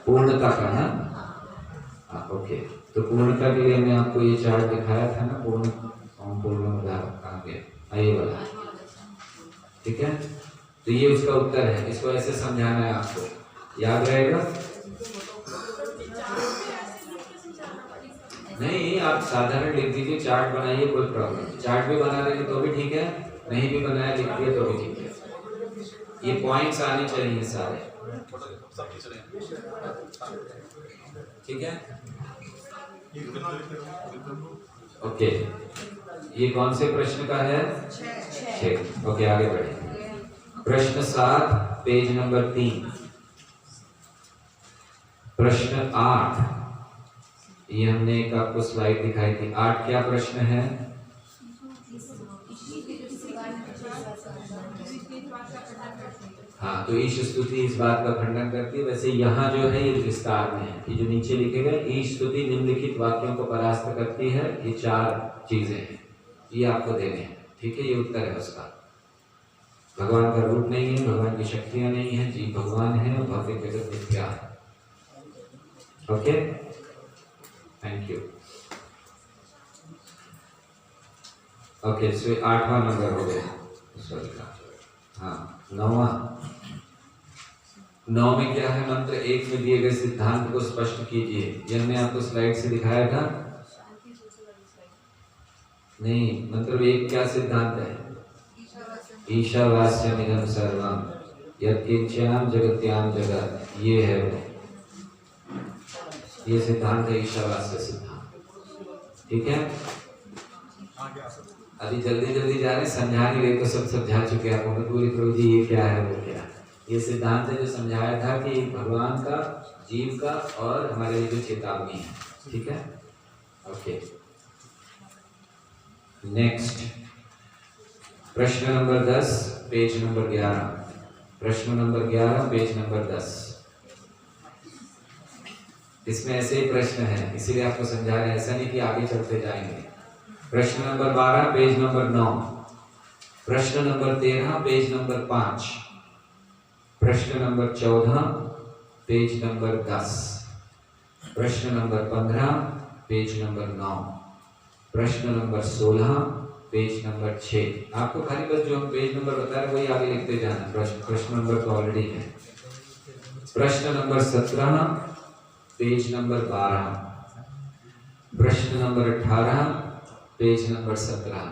S1: पूर्णता का ना? हाँ, ओके। तो पूर्णता के लिए मैंने आपको ये चार्ट दिखाया था ना, ये वाला, ठीक है। तो ये उसका उत्तर है, इसको ऐसे समझाना है आपको, याद रहेगा? नहीं, आप साधारण लिख दीजिए, चार्ट बनाइए, कोई प्रॉब्लम नहीं। चार्ट भी बना देंगे तो भी ठीक है, नहीं भी बनाया लिख दिया तो भी ठीक है। ये पॉइंट्स आने चाहिए सारे, ठीक है। ओके, ये कौन से प्रश्न का है? 6। ओके, आगे बढ़े। प्रश्न 7, पेज नंबर 3। प्रश्न 8, ये हमने एक आपको स्लाइड दिखाई थी। 8 क्या प्रश्न है? हाँ, तो ईश स्तुति इस बात का खंडन करती है। वैसे यहाँ जो है ये विस्तार में है, ये जो नीचे लिखे गए, ईश स्तुति निम्नलिखित वाक्यों को परास्त करती है, ये 4 चीजें हैं, ये आपको देने हैं, ठीक है। ये उत्तर है उसका। भगवान का रूप नहीं है, भगवान की शक्तियां नहीं है, जीव भगवान है और भौतिक जगत मिथ्या है। Okay, thank you. Okay, so 8वां नंबर हो गया, सॉरी। हाँ, 9 में क्या है? मंत्र 1 में दिए गए सिद्धांत को स्पष्ट कीजिए। ये हमने आपको स्लाइड से दिखाया था। नहीं, मंत्र 1 क्या सिद्धांत है? ईशावास्यमिदं सर्वं यत्किंच्याम जगत्याम जगत, ये है वो, ये सिद्धांत है ईशावास्य सिद्धांत, ठीक है। अभी जल्दी जल्दी जा रहे, समझा नहीं रहे तो सब समझा चुके हैं आपको। पूरी प्रभु जी ये क्या है, वो क्या है। ये सिद्धांत है जो समझाया था कि भगवान का, जीव का और हमारे लिए जो चेतावनी है, ठीक है, ओके। नेक्स्ट प्रश्न नंबर 10 पेज नंबर 11, प्रश्न नंबर 11 पेज नंबर 10। इसमें ऐसे ही प्रश्न है, इसीलिए आपको समझा रहे हैं, ऐसा नहीं कि आगे चलते जाएंगे। प्रश्न नंबर 12 पेज नंबर 9, प्रश्न नंबर 13 पेज नंबर 5, प्रश्न नंबर 14 पेज नंबर 10, प्रश्न नंबर 15 पेज नंबर 9, प्रश्न नंबर 16 पेज नंबर 6। आपको खाली बस जो हम पेज नंबर बता रहे हैं वही आगे लिखते जाना, प्रश्न नंबर तो ऑलरेडी है। प्रश्न नंबर 17 पेज नंबर 12, प्रश्न नंबर 18 पेज नंबर 17।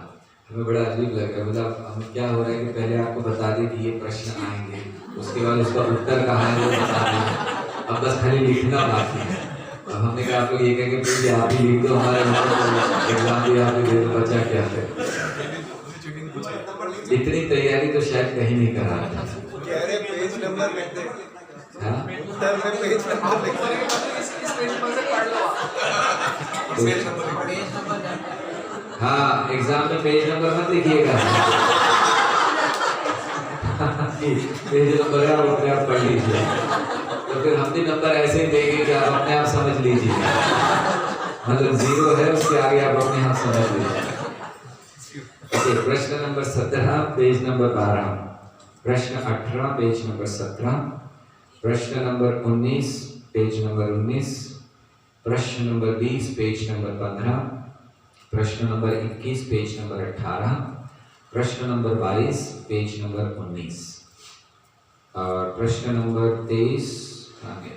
S1: हमें बड़ा अजीब लग रहा है, मतलब हम क्या हो रहा है कि पहले आपको बता दें कि ये प्रश्न आएंगे, उसके बाद उसका उत्तर कहाँ है वो बता दें, अब बस खाली लिखना बाकी है। अब हमने कहा आप लोग ये कहेंगे प्लीज आप ही लिख दो, हमारे एग्जाम भी आप ही दे दो, बच्चा क्या करे। इतनी तैयारी तो शायद कहीं नहीं करा था।
S8: पेज नंबर लिख दे।
S1: हाँ? हाँ, एग्जाम में पेज नंबर मत लिखिएगा। पेज नंबर है, आप अपने आप पढ़ लीजिए, तो फिर हम भी नंबर ऐसे ही देंगे कि आप अपने आप समझ लीजिए, मतलब 0 है उसके आगे आप अपने आप समझ लीजिए। ओके, प्रश्न नंबर 17 पेज नंबर 12, प्रश्न 18 पेज नंबर 17, प्रश्न नंबर 19 पेज नंबर 19, प्रश्न नंबर 20 पेज नंबर 15, प्रश्न नंबर 21 पेज नंबर 18, प्रश्न नंबर 22 पेज नंबर 19 और प्रश्न नंबर 23 आगे।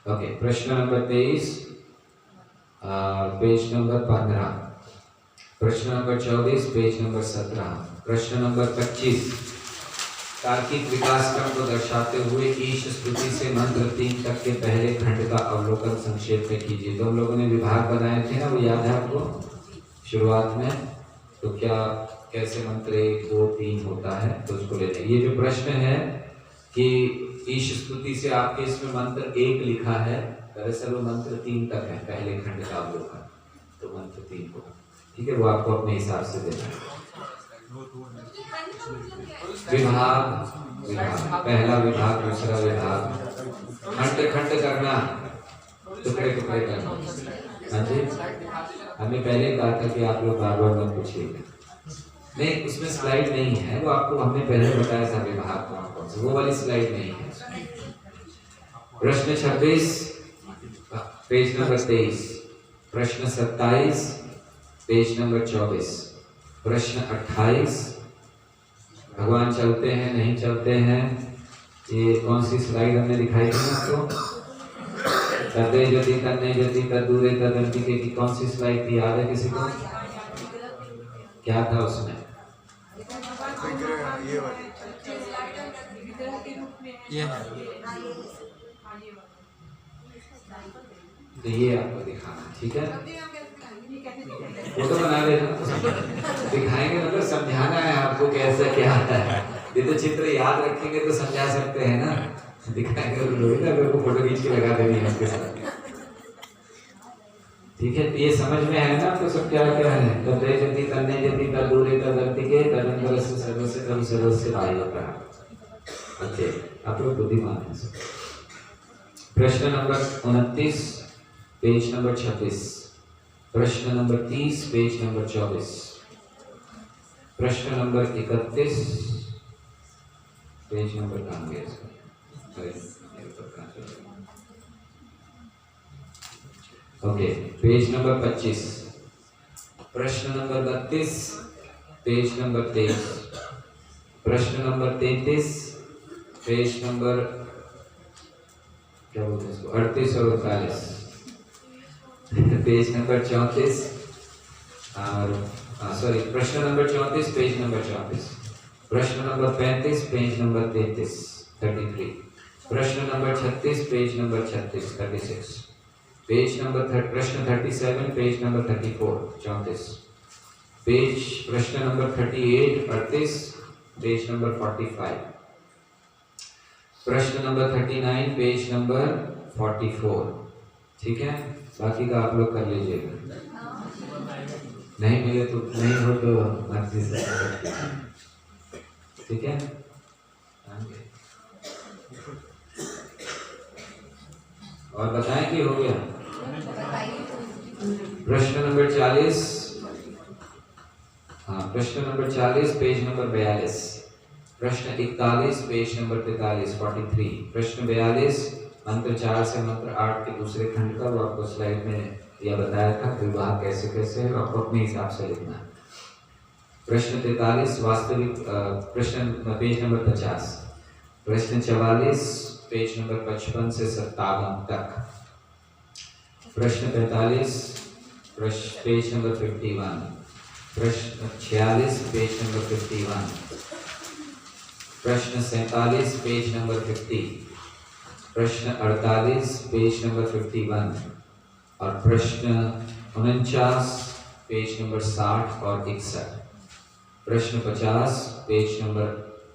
S1: ओके, प्रश्न नंबर 23 पेज नंबर 15, प्रश्न नंबर 24 पेज नंबर 17, प्रश्न नंबर 25 तार्किक विकास क्रम को दर्शाते हुए ईश स्तुति से मंत्र 3 तक के पहले खंड का अवलोकन संक्षेप में कीजिए। तो हम लोगों ने विभाग बनाए थे ना, वो याद है आपको शुरुआत में, तो क्या कैसे मंत्र 1 2 3 होता है, तो उसको ले लें। ये जो प्रश्न है कि ईश स्तुति से आपके इसमें मंत्र 1 लिखा है, दरअसल वो मंत्र 3 तक है, पहले खंड का अवलोकन, तो मंत्र 3 को, ठीक है, वो आपको अपने हिसाब से देना है। विभाग, पहला विभाग, दूसरा विभाग, खंड खंड करना, टुकड़े टुकड़े करना। हाँ जी, हमें पहले कहा था कि आप लोग बार बार मत पूछिएगा, नहीं उसमें स्लाइड नहीं है, वो आपको हमने पहले बताया था विभाग कौन कौन से, वो वाली स्लाइड नहीं है। प्रश्न 26 पेज नंबर 23, प्रश्न 27 पेज नंबर 24, प्रश्न 28, भगवान चलते हैं नहीं चलते हैं, ये कौन सी स्लाइड हमने दिखाई थी आपको, तदे जति तन्ने जति तदूरे तदंतिके की कौन सी स्लाइड थी, याद है किसी को? क्या था उसमें?
S8: ये
S1: तो ये आपको दिखाना, ठीक है, वो तो बना लेना, दिखाएंगे मतलब समझाना है आपको कैसे क्या है। ये तो चित्र याद रखेंगे तो समझा सकते हैं ना, दिखाएंगे अगर को फोटो खींच के लगा देनी है उसके साथ, ठीक है। ये समझ में है ना आपको सब क्या क्या है, तदे जति तन्ने जति तदूरे तदंतिके तदंतरस्य सर्वस्य तम सर्वस्य बाह्यतः। ओके, आप लोग बुद्धिमान हैं सब। प्रश्न नंबर 29 पेज नंबर 26, प्रश्न नंबर 30 पेज नंबर 24, प्रश्न नंबर 31 पेज नंबर कहाँ गया इसका, ओके, पेज नंबर 25, प्रश्न नंबर 32 पेज नंबर 23, प्रश्न नंबर 33 पेज नंबर क्या बोलते हैं इसको 38 और 39, पेज नंबर 34 और सॉरी प्रश्न नंबर 34 पेज नंबर 34, प्रश्न नंबर 35 पेज नंबर 33 प्रश्न number 36 page number 36 36, page number प्रश्न 37 पेज नंबर 34 34, पेज प्रश्न नंबर 38 38 पेज नंबर 45, प्रश्न नंबर 39 पेज नंबर 44। ठीक है, बाकी का आप लोग कर लीजिएगा। नहीं मिले तो नहीं हो तो मर्जी से कर सकते हैं। ठीक है, और बताएं कि हो गया। प्रश्न नंबर 40। हाँ, प्रश्न नंबर 40 पेज नंबर 42। प्रश्न 41 पेज नंबर 43 43। प्रश्न 42 मंत्र 4 से मंत्र 8 के दूसरे खंड का, वो आपको स्लाइड में यह बताया था विवाह कैसे कैसे है, आपको अपने हिसाब से लिखना है। प्रश्न 43 वास्तविक प्रश्न पेज नंबर 50। प्रश्न 44 पेज नंबर 55 से 57 तक। प्रश्न 45 पेज नंबर 51। प्रश्न 46 पेज नंबर 51। प्रश्न 47 पेज नंबर 50। प्रश्न 48 पेज नंबर 51 और प्रश्न 49 पेज नंबर 60 और 61। प्रश्न 50 पेज नंबर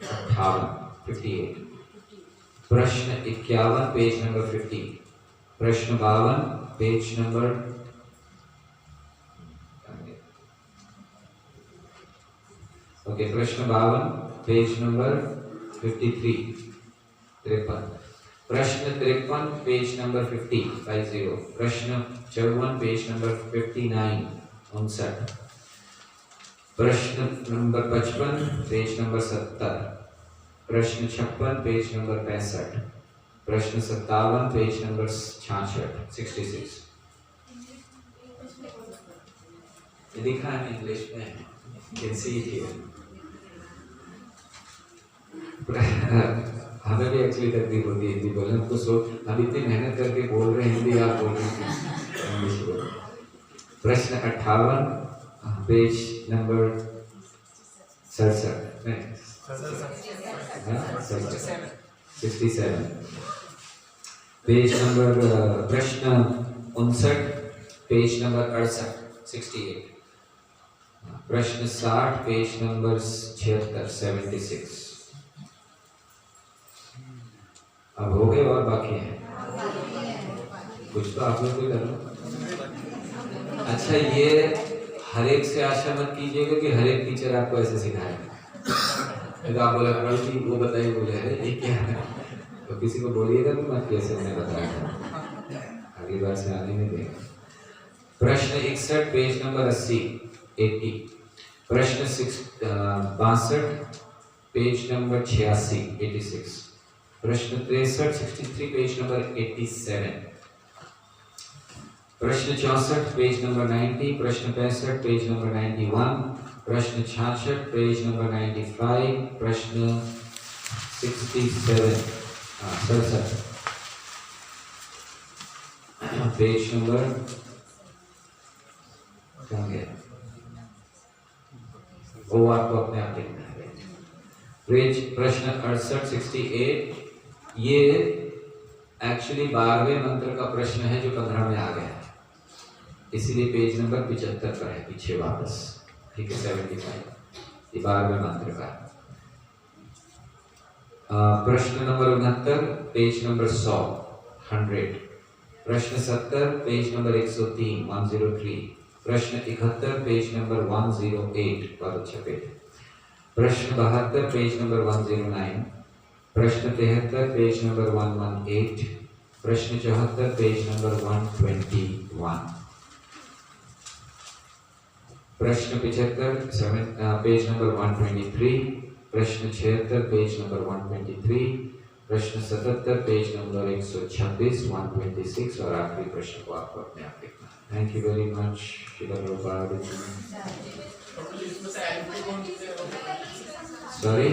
S1: 58 58। प्रश्न 51 पेज नंबर 50। प्रश्न 52 पेज नंबर प्रश्न 52 पेज नंबर 53 53। प्रश्न 53 पेज नंबर 50 50। प्रश्न 54 पेज नंबर 59 59। प्रश्न नंबर 55 पेज नंबर 70। प्रश्न 56 पेज नंबर 65। प्रश्न 57 पेज नंबर 66 66। लिखा है इंग्लिश में, कैन सी इट हियर। हमें भी एक्चुअली तकलीफ होती है हिंदी बोलने को, सो हम इतनी मेहनत करके बोल रहे हैं हिंदी, आप बोल रहे हैं इंग्लिश बोल। प्रश्न 58 पेज नंबर 67 नहीं 67। पेज नंबर प्रश्न 59 पेज नंबर 68 68। प्रश्न 60 पेज नंबर 76 76। अब हो गए और बाकी हैं कुछ, तो आप लोग भी कर लो। अच्छा, ये हर एक से आशा मत कीजिएगा कि हर एक टीचर आपको ऐसे सिखाएगा। तो आप बोला जी वो बताइए, बोले अरे ये क्या है, तो किसी को बोलिएगा कि मत कैसे मैंने बताया था, अगली बार से आने नहीं देगा। प्रश्न 61 पेज नंबर 80 80। प्रश्न 62 पेज नंबर 86 86। प्रश्न 63 63 पेज नंबर 87। प्रश्न 64 पेज नंबर 90। प्रश्न 65 पेज नंबर 91। प्रश्न 66 पेज नंबर 95। प्रश्न 67 पेज नंबर वो आपको अपने आप लिखना है। पेज प्रश्न 68 68 ये एक्चुअली 12वें मंत्र का प्रश्न है जो 15 में आ गया है, इसीलिए पेज नंबर 75 पर है पीछे वापस। ठीक है, 75 ये 12वें मंत्र का। प्रश्न नंबर 69 पेज नंबर 100 प्रश्न 70 पेज नंबर 103 103। प्रश्न 71 पेज नंबर 108 बहुत अच्छा पेज। प्रश्न 72 पेज नंबर 109। प्रश्न 73 पेज नंबर 118। प्रश्न 74 पेज नंबर 121। प्रश्न 75 पेज नंबर 123। प्रश्न 76 पेज नंबर 123। प्रश्न 77 पेज नंबर 126 126 और आखिरी प्रश्न को आपको अपने आप लिखना है। Thank you very much. Sorry,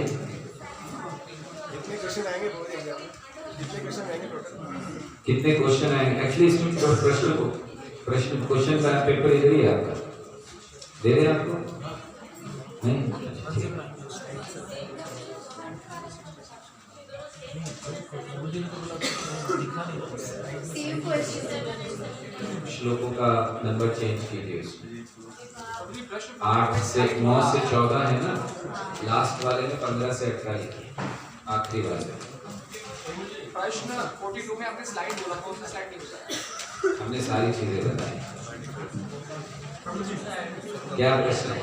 S1: कितने क्वेश्चन आएंगे? एक्चुअली इसमें प्रश्न क्वेश्चन का पेपर इधर ही है आपका, दे दें आपको? नहीं, श्लोकों का नंबर चेंज कीजिए उसमें। 8 से 9 से 14 है ना, लास्ट वाले में 15 से 18 लिखिए, आखिरी वाले।
S8: प्रश्न 42 में आपने स्लाइड बोला, कौन सा स्लाइड नहीं बताया?
S1: हमने सारी चीजें बताई। क्या प्रश्न है?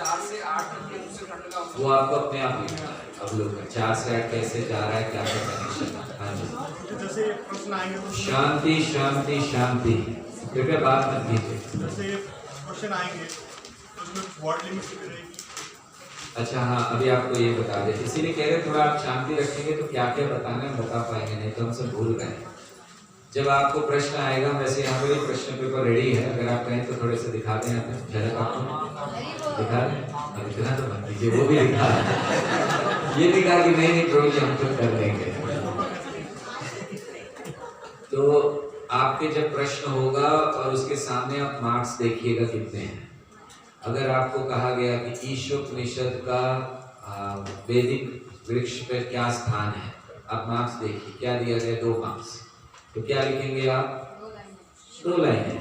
S8: 4 से 8 तक के दूसरे खंड का
S1: वो आपको अपने आप लिखना है। अब लोग 4 से 8 कैसे जा रहा है, क्या क्या कनेक्शन है। हाँ जी,
S11: जैसे प्रश्न आएंगे तो
S1: शांति शांति शांति, कृपया बात मत कीजिए।
S11: जैसे क्वेश्चन आएंगे तो उसमें वर्ड लिमिट भी रहेगी।
S1: अच्छा हाँ, अभी आपको ये बता दें, इसीलिए कह रहे थोड़ा आप शांति रखेंगे तो क्या क्या बताना है बता पाएंगे, नहीं तो हम सब भूल रहे हैं। जब आपको प्रश्न आएगा, वैसे यहाँ पे प्रश्न पेपर रेडी है, अगर आप कहें तो थोड़े से दिखा दें, यहाँ पे झलक आपको दिखा दें। अब इतना तो मत कीजिए, वो भी दिखा ये दिखा कि नहीं ड्रॉइंग हम खुद कर देंगे। तो आपके जब प्रश्न होगा और उसके सामने आप मार्क्स देखिएगा कितने हैं। अगर आपको कहा गया कि ईशोपनिषद का वैदिक वृक्ष पे क्या स्थान है, आप मार्क्स देखिए, क्या दिया गया 2 मार्क्स, तो क्या लिखेंगे आप? 2 लाइनें।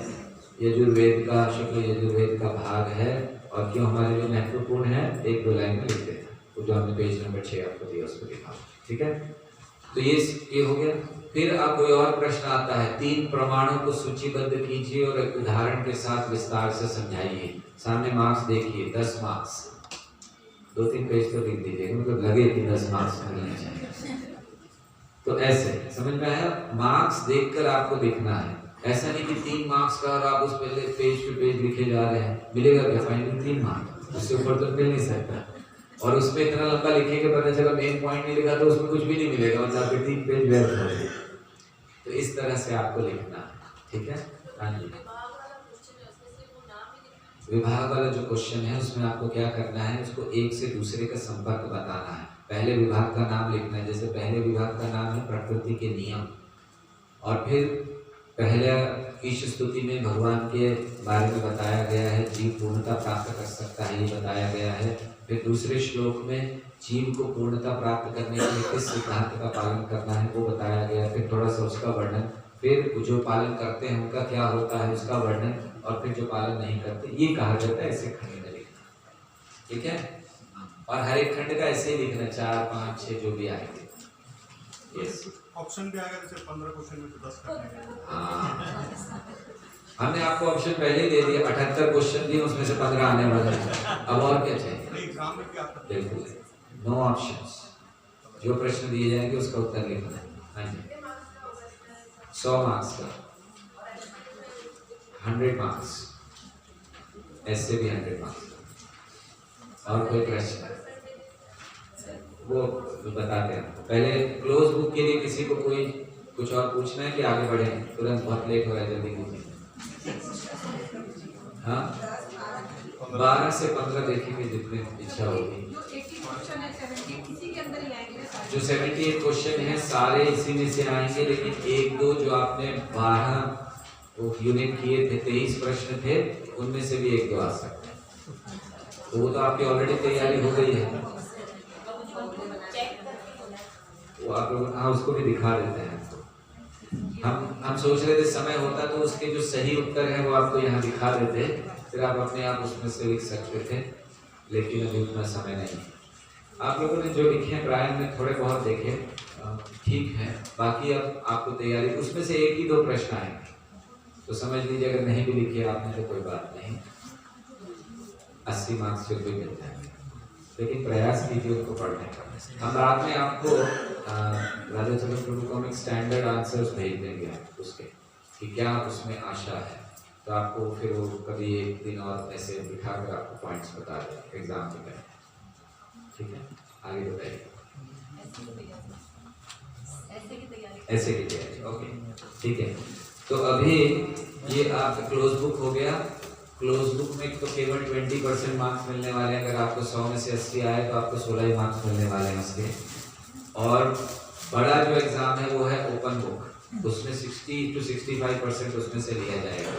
S1: यजुर्वेद का, शुक्ल यजुर्वेद का भाग है और क्यों हमारे लिए महत्वपूर्ण है, 1-2 लाइन में लिख देना। तो जो हमने पेज नंबर 6 आपको दिया उसको लिखा, ठीक है। तो ये हो गया। फिर आप कोई और प्रश्न आता है, 3 प्रमाणों को सूचीबद्ध कीजिए और एक उदाहरण के साथ विस्तार से समझाइए। सामने मार्क्स देखिए, 10 मार्क्स, 2-3 पेज तो लिख दीजिए, मतलब लगे कि 10 मार्क्स मिलने चाहिए। तो ऐसे समझ में आया, मार्क्स देखकर आपको लिखना है। ऐसा नहीं कि 3 मार्क्स का और आप उस पहले पेज पे पेज लिखे जा रहे हैं, मिलेगा क्या? फाइनली 3 मार्क्स, उससे ऊपर तो मिल नहीं सकता। और उसमें इतना लंबा लिखेंगे, पता चला मेन पॉइंट नहीं लिखा तो उसमें कुछ भी नहीं मिलेगा, मतलब आपके 3 पेज व्यर्थ हो गए। तो इस तरह से आपको लिखना है, ठीक है। हाँ जी, विभाग वाला जो क्वेश्चन है उसमें आपको क्या करना है, उसको एक से दूसरे का संपर्क बताना है। पहले विभाग का नाम लिखना है, जैसे पहले विभाग का नाम है प्रकृति के नियम, और फिर पहले ईश स्तुति में भगवान के बारे में बताया गया है, जीव पूर्णता प्राप्त कर सकता है, ये बताया गया है। फिर दूसरे श्लोक में जीव को पूर्णता प्राप्त करने के लिए किस सिद्धांत का पालन करना है वो बताया गया, फिर थोड़ा सा उसका वर्णन, फिर जो पालन करते हैं उनका क्या होता है उसका वर्णन, और फिर जो पालन नहीं करते, ये कहा जाता है ऐसे खंड में लिखना, ठीक है। और हर एक खंड का ऐसे ही लिखना, 4, 5, 6 जो भी आएंगे। यस,
S11: ऑप्शन भी आएगा, जैसे 15 क्वेश्चन में तो 10 करने हैं।
S1: हाँ, हमने आपको ऑप्शन पहले ही दे दिया, 78 क्वेश्चन दिए, उसमें से 15 आने वाले हैं, अब और क्या चाहिए?
S11: एग्जाम में क्या करते हैं?
S1: बिल्कुल, नो ऑप्शंस, जो प्रश्न दिए जाएंगे उसका उत्तर लिखना है। हाँ जी, 100 मार्क्स का, 100 मार्क्स, ऐसे भी 100 मार्क्स। और कोई प्रश्न वो बताते हैं आपको। पहले क्लोज बुक के लिए किसी को कोई कुछ और पूछना है कि आगे बढ़े? तुरंत, बहुत लेट हो रहा है, जल्दी कीजिए। हाँ, 12 से 15 देखेंगे जितने इच्छा होगी। जो 78 क्वेश्चन है सारे इसी में से आएंगे, लेकिन 1-2 जो आपने 12 यूनिट किए थे, 23 प्रश्न थे, उनमें से भी 1-2 आ सकते हैं। तो वो तो आपकी ऑलरेडी तैयारी हो गई है, वो आप लोग हाँ उसको भी दिखा देते हैं। हम सोच रहे थे समय होता तो उसके जो सही उत्तर है वो आपको यहाँ दिखा देते, फिर आप अपने आप उसमें से लिख सकते थे, लेकिन अभी उतना समय नहीं। आप लोगों ने जो लिखे हैं प्रायः में थोड़े बहुत देखे, ठीक है। बाकी अब आपको तैयारी, उसमें से 1-2 प्रश्न आएंगे तो समझ लीजिए, अगर नहीं भी लिखे आपने तो कोई बात नहीं, 80 मार्क्स फिर भी मिल जाएंगे, लेकिन प्रयास कीजिए उनको पढ़ने का। हम बाद में आपको राजा चंद्र प्रभु को हम एक स्टैंडर्ड आंसर्स भेज देंगे आप उसके, कि क्या उसमें आशा है, तो आपको फिर वो कभी एक दिन और ऐसे बिठा कर आपको पॉइंट्स बता दें एग्जाम के टाइम, ठीक है। आगे बताइए। ऐसे की तैयारी, ओके, ठीक है। तो अभी ये आपका क्लोज बुक हो गया। क्लोज बुक में तो केवल 20% मार्क्स मिलने वाले हैं। अगर आपको 100 में से 80 आए तो आपको 16 ही मार्क्स मिलने वाले हैं उसके। और बड़ा जो एग्जाम है वो है ओपन बुक, उसमें 60 to 65% उसमें से लिया जाएगा।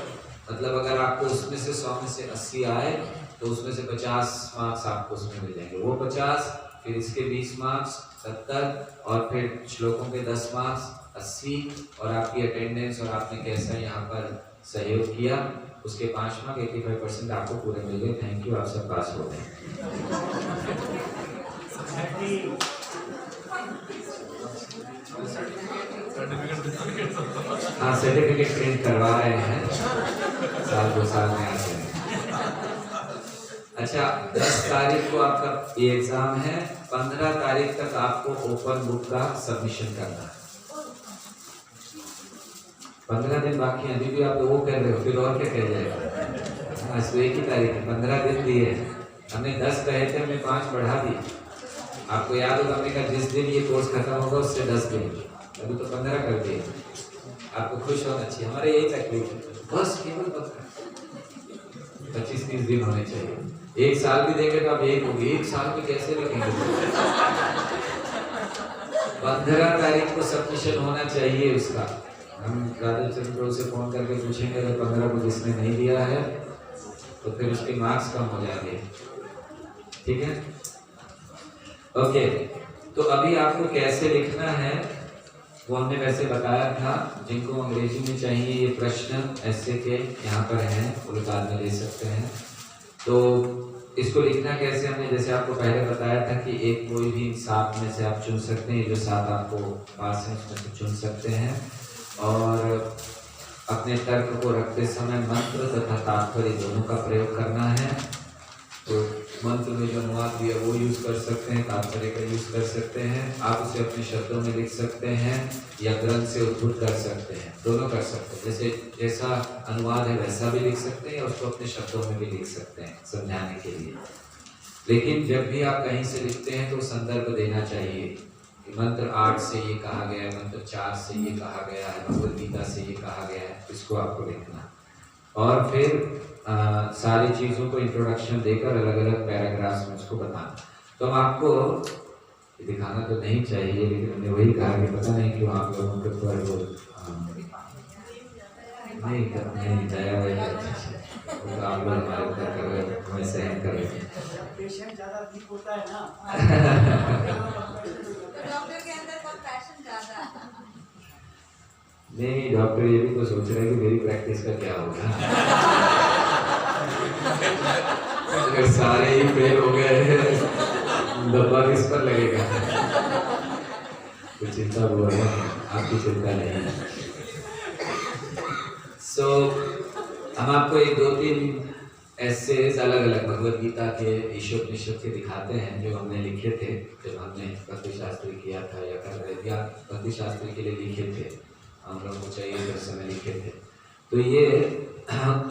S1: मतलब अगर आपको उसमें से 100 में से 80 आए तो उसमें से 50 मार्क्स आपको उसमें मिल जाएंगे, वो 50, फिर इसके 20 मार्क्स 70, और फिर श्लोकों के 10 मार्क्स 80, और आपकी अटेंडेंस और आपने कैसा यहाँ पर सहयोग किया उसके 5 मार्क्स, 85% आपको पूरे मिल गए। थैंक यू, आप सब पास हो गए। हाँ सर्टिफिकेट प्रिंट करवा रहे हैं, साल 2 साल में आते हैं। अच्छा 10 तारीख को आपका ये एग्जाम है, 15 तारीख तक आपको ओपन बुक का सबमिशन करना है। 15 दिन बाकी हैं, अभी भी आप वो कर रहे हो, फिर और क्या कर जाएगा। आज तो 1 ही तारीख है, 15 दिन दिए हैं। हमने 10 कहे थे, हमने 5 बढ़ा दिए। आपको याद होगा हमने कहा जिस दिन ये कोर्स खत्म होगा उससे 10 दिन, अभी तो 15 कर दिए। आपको खुश होना चाहिए, हमारे यही तकलीफ है, बस केवल 25-30 दिन होने चाहिए। 1 साल भी देंगे तो आप 1 होगी, 1 साल में कैसे लिखेंगे। 15 तारीख को सबमिशन होना चाहिए उसका। हम राधा चंद्र से फोन करके पूछेंगे अगर 15 को जिसने नहीं दिया है तो फिर उसके मार्क्स कम हो जाएंगे, ठीक है। ओके तो अभी आपको कैसे लिखना है वो हमने वैसे बताया था। जिनको अंग्रेजी में चाहिए ये प्रश्न ऐसे के यहाँ पर हैं, वो लोग बाद में ले सकते हैं। तो इसको लिखना कैसे, हमने जैसे आपको पहले बताया था कि एक कोई भी 7 में से आप चुन सकते हैं, जो 7 आपको पास है उसमें से चुन सकते हैं। और अपने तर्क को रखते समय मंत्र तथा तात्पर्य दोनों का प्रयोग करना है। तो मंत्र में जो अनुवाद दिया वो यूज कर सकते हैं, तात्पर्य का यूज कर सकते हैं। आप उसे अपने शब्दों में लिख सकते हैं या ग्रंथ से उद्धृत कर सकते हैं, दोनों कर सकते हैं। जैसे जैसा अनुवाद है वैसा भी लिख सकते हैं, या उसको अपने शब्दों में भी लिख सकते हैं समझाने के लिए। लेकिन जब भी आप कहीं से लिखते हैं तो संदर्भ देना चाहिए कि मंत्र 8 से ये कहा गया है, मंत्र 4 से ये कहा गया है, भगवद गीता से ये कहा गया है, इसको आपको लिखना। और फिर सारी चीज़ों को इंट्रोडक्शन देकर अलग अलग पैराग्राफ्स में उसको बताना। तो हम आपको दिखाना तो नहीं चाहिए, लेकिन हमने वही कहा कि पता नहीं क्यों आप लोगों के ऊपर वो नहीं दया वही तो आप लोग हमारे ऊपर कर रहे हो, हमें सहन कर रहे हैं।
S3: पेशेंट ज़्यादा वीक होता है ना।
S5: डॉक्टर के अंदर कंपैशन ज़्यादा।
S1: नहीं डॉक्टर ये भी तो सोच रहे हैं कि मेरी प्रैक्टिस का क्या होगा। अगर सारे ही फेल हो गए डब्बा किस पर लगेगा। कोई चिंता हुआ है, आपकी चिंता नहीं है। सो हम आपको 1-2-3 एसेज अलग अलग भगवद गीता के ईशोपनिषद के दिखाते हैं जो हमने लिखे थे जब हमने भक्ति शास्त्री किया था या कर रहे थे, भक्ति शास्त्री के लिए लिखे थे, हम लोगों को चाहिए तो उस समय लिखे थे। तो ये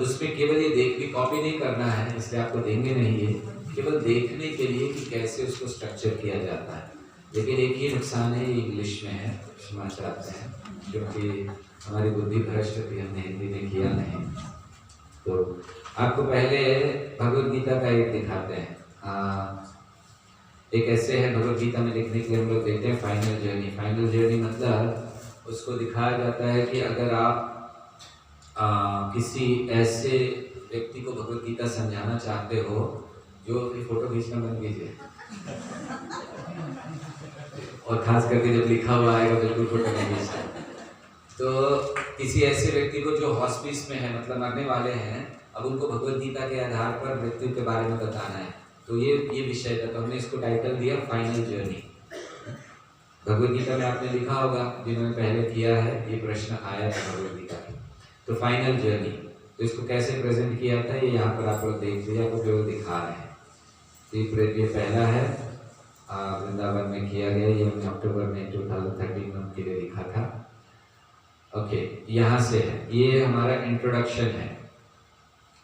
S1: उसमें केवल ये देख के कॉपी नहीं करना है, इसलिए आपको देंगे नहीं, ये केवल देखने के लिए कि कैसे उसको स्ट्रक्चर किया जाता है। लेकिन एक ही नुकसान है, ये इंग्लिश में है, क्षमा चाहते हैं, क्योंकि हमारी बुद्धि भ्रष्ट थी, हमने हिंदी में किया नहीं। तो आपको पहले भगवद गीता का एक दिखाते हैं। एक ऐसे है भगवद गीता में लिखने के लिए हम लोग देते हैं फाइनल जर्नी। फाइनल जर्नी मतलब उसको दिखाया जाता है कि अगर आप किसी ऐसे व्यक्ति को भगवद गीता समझाना चाहते हो जो अपनी फोटो खींचना बंद कीजिए, और खास करके जब लिखा हुआ आएगा बिल्कुल फोटो नहीं खींचना। तो किसी ऐसे व्यक्ति को जो हॉस्पिस में है, मतलब मरने वाले हैं, अब उनको भगवद गीता के आधार पर मृत्यु के बारे में बताना है। तो ये विषय था, तो हमने इसको टाइटल दिया फाइनल जर्नी। भगवद गीता में आपने लिखा होगा, जिन्होंने पहले किया है, ये प्रश्न आया था भगवद गीता की। तो फाइनल जर्नी, तो इसको कैसे प्रेजेंट किया था ये यहाँ पर आप लोग देख लीजिए, आपको केवल दिखा रहे हैं। ये पहला है, वृंदावन में किया गया, ये हमने अक्टूबर में 2013 के लिए लिखा था। ओके, यहाँ से है, ये हमारा इंट्रोडक्शन है,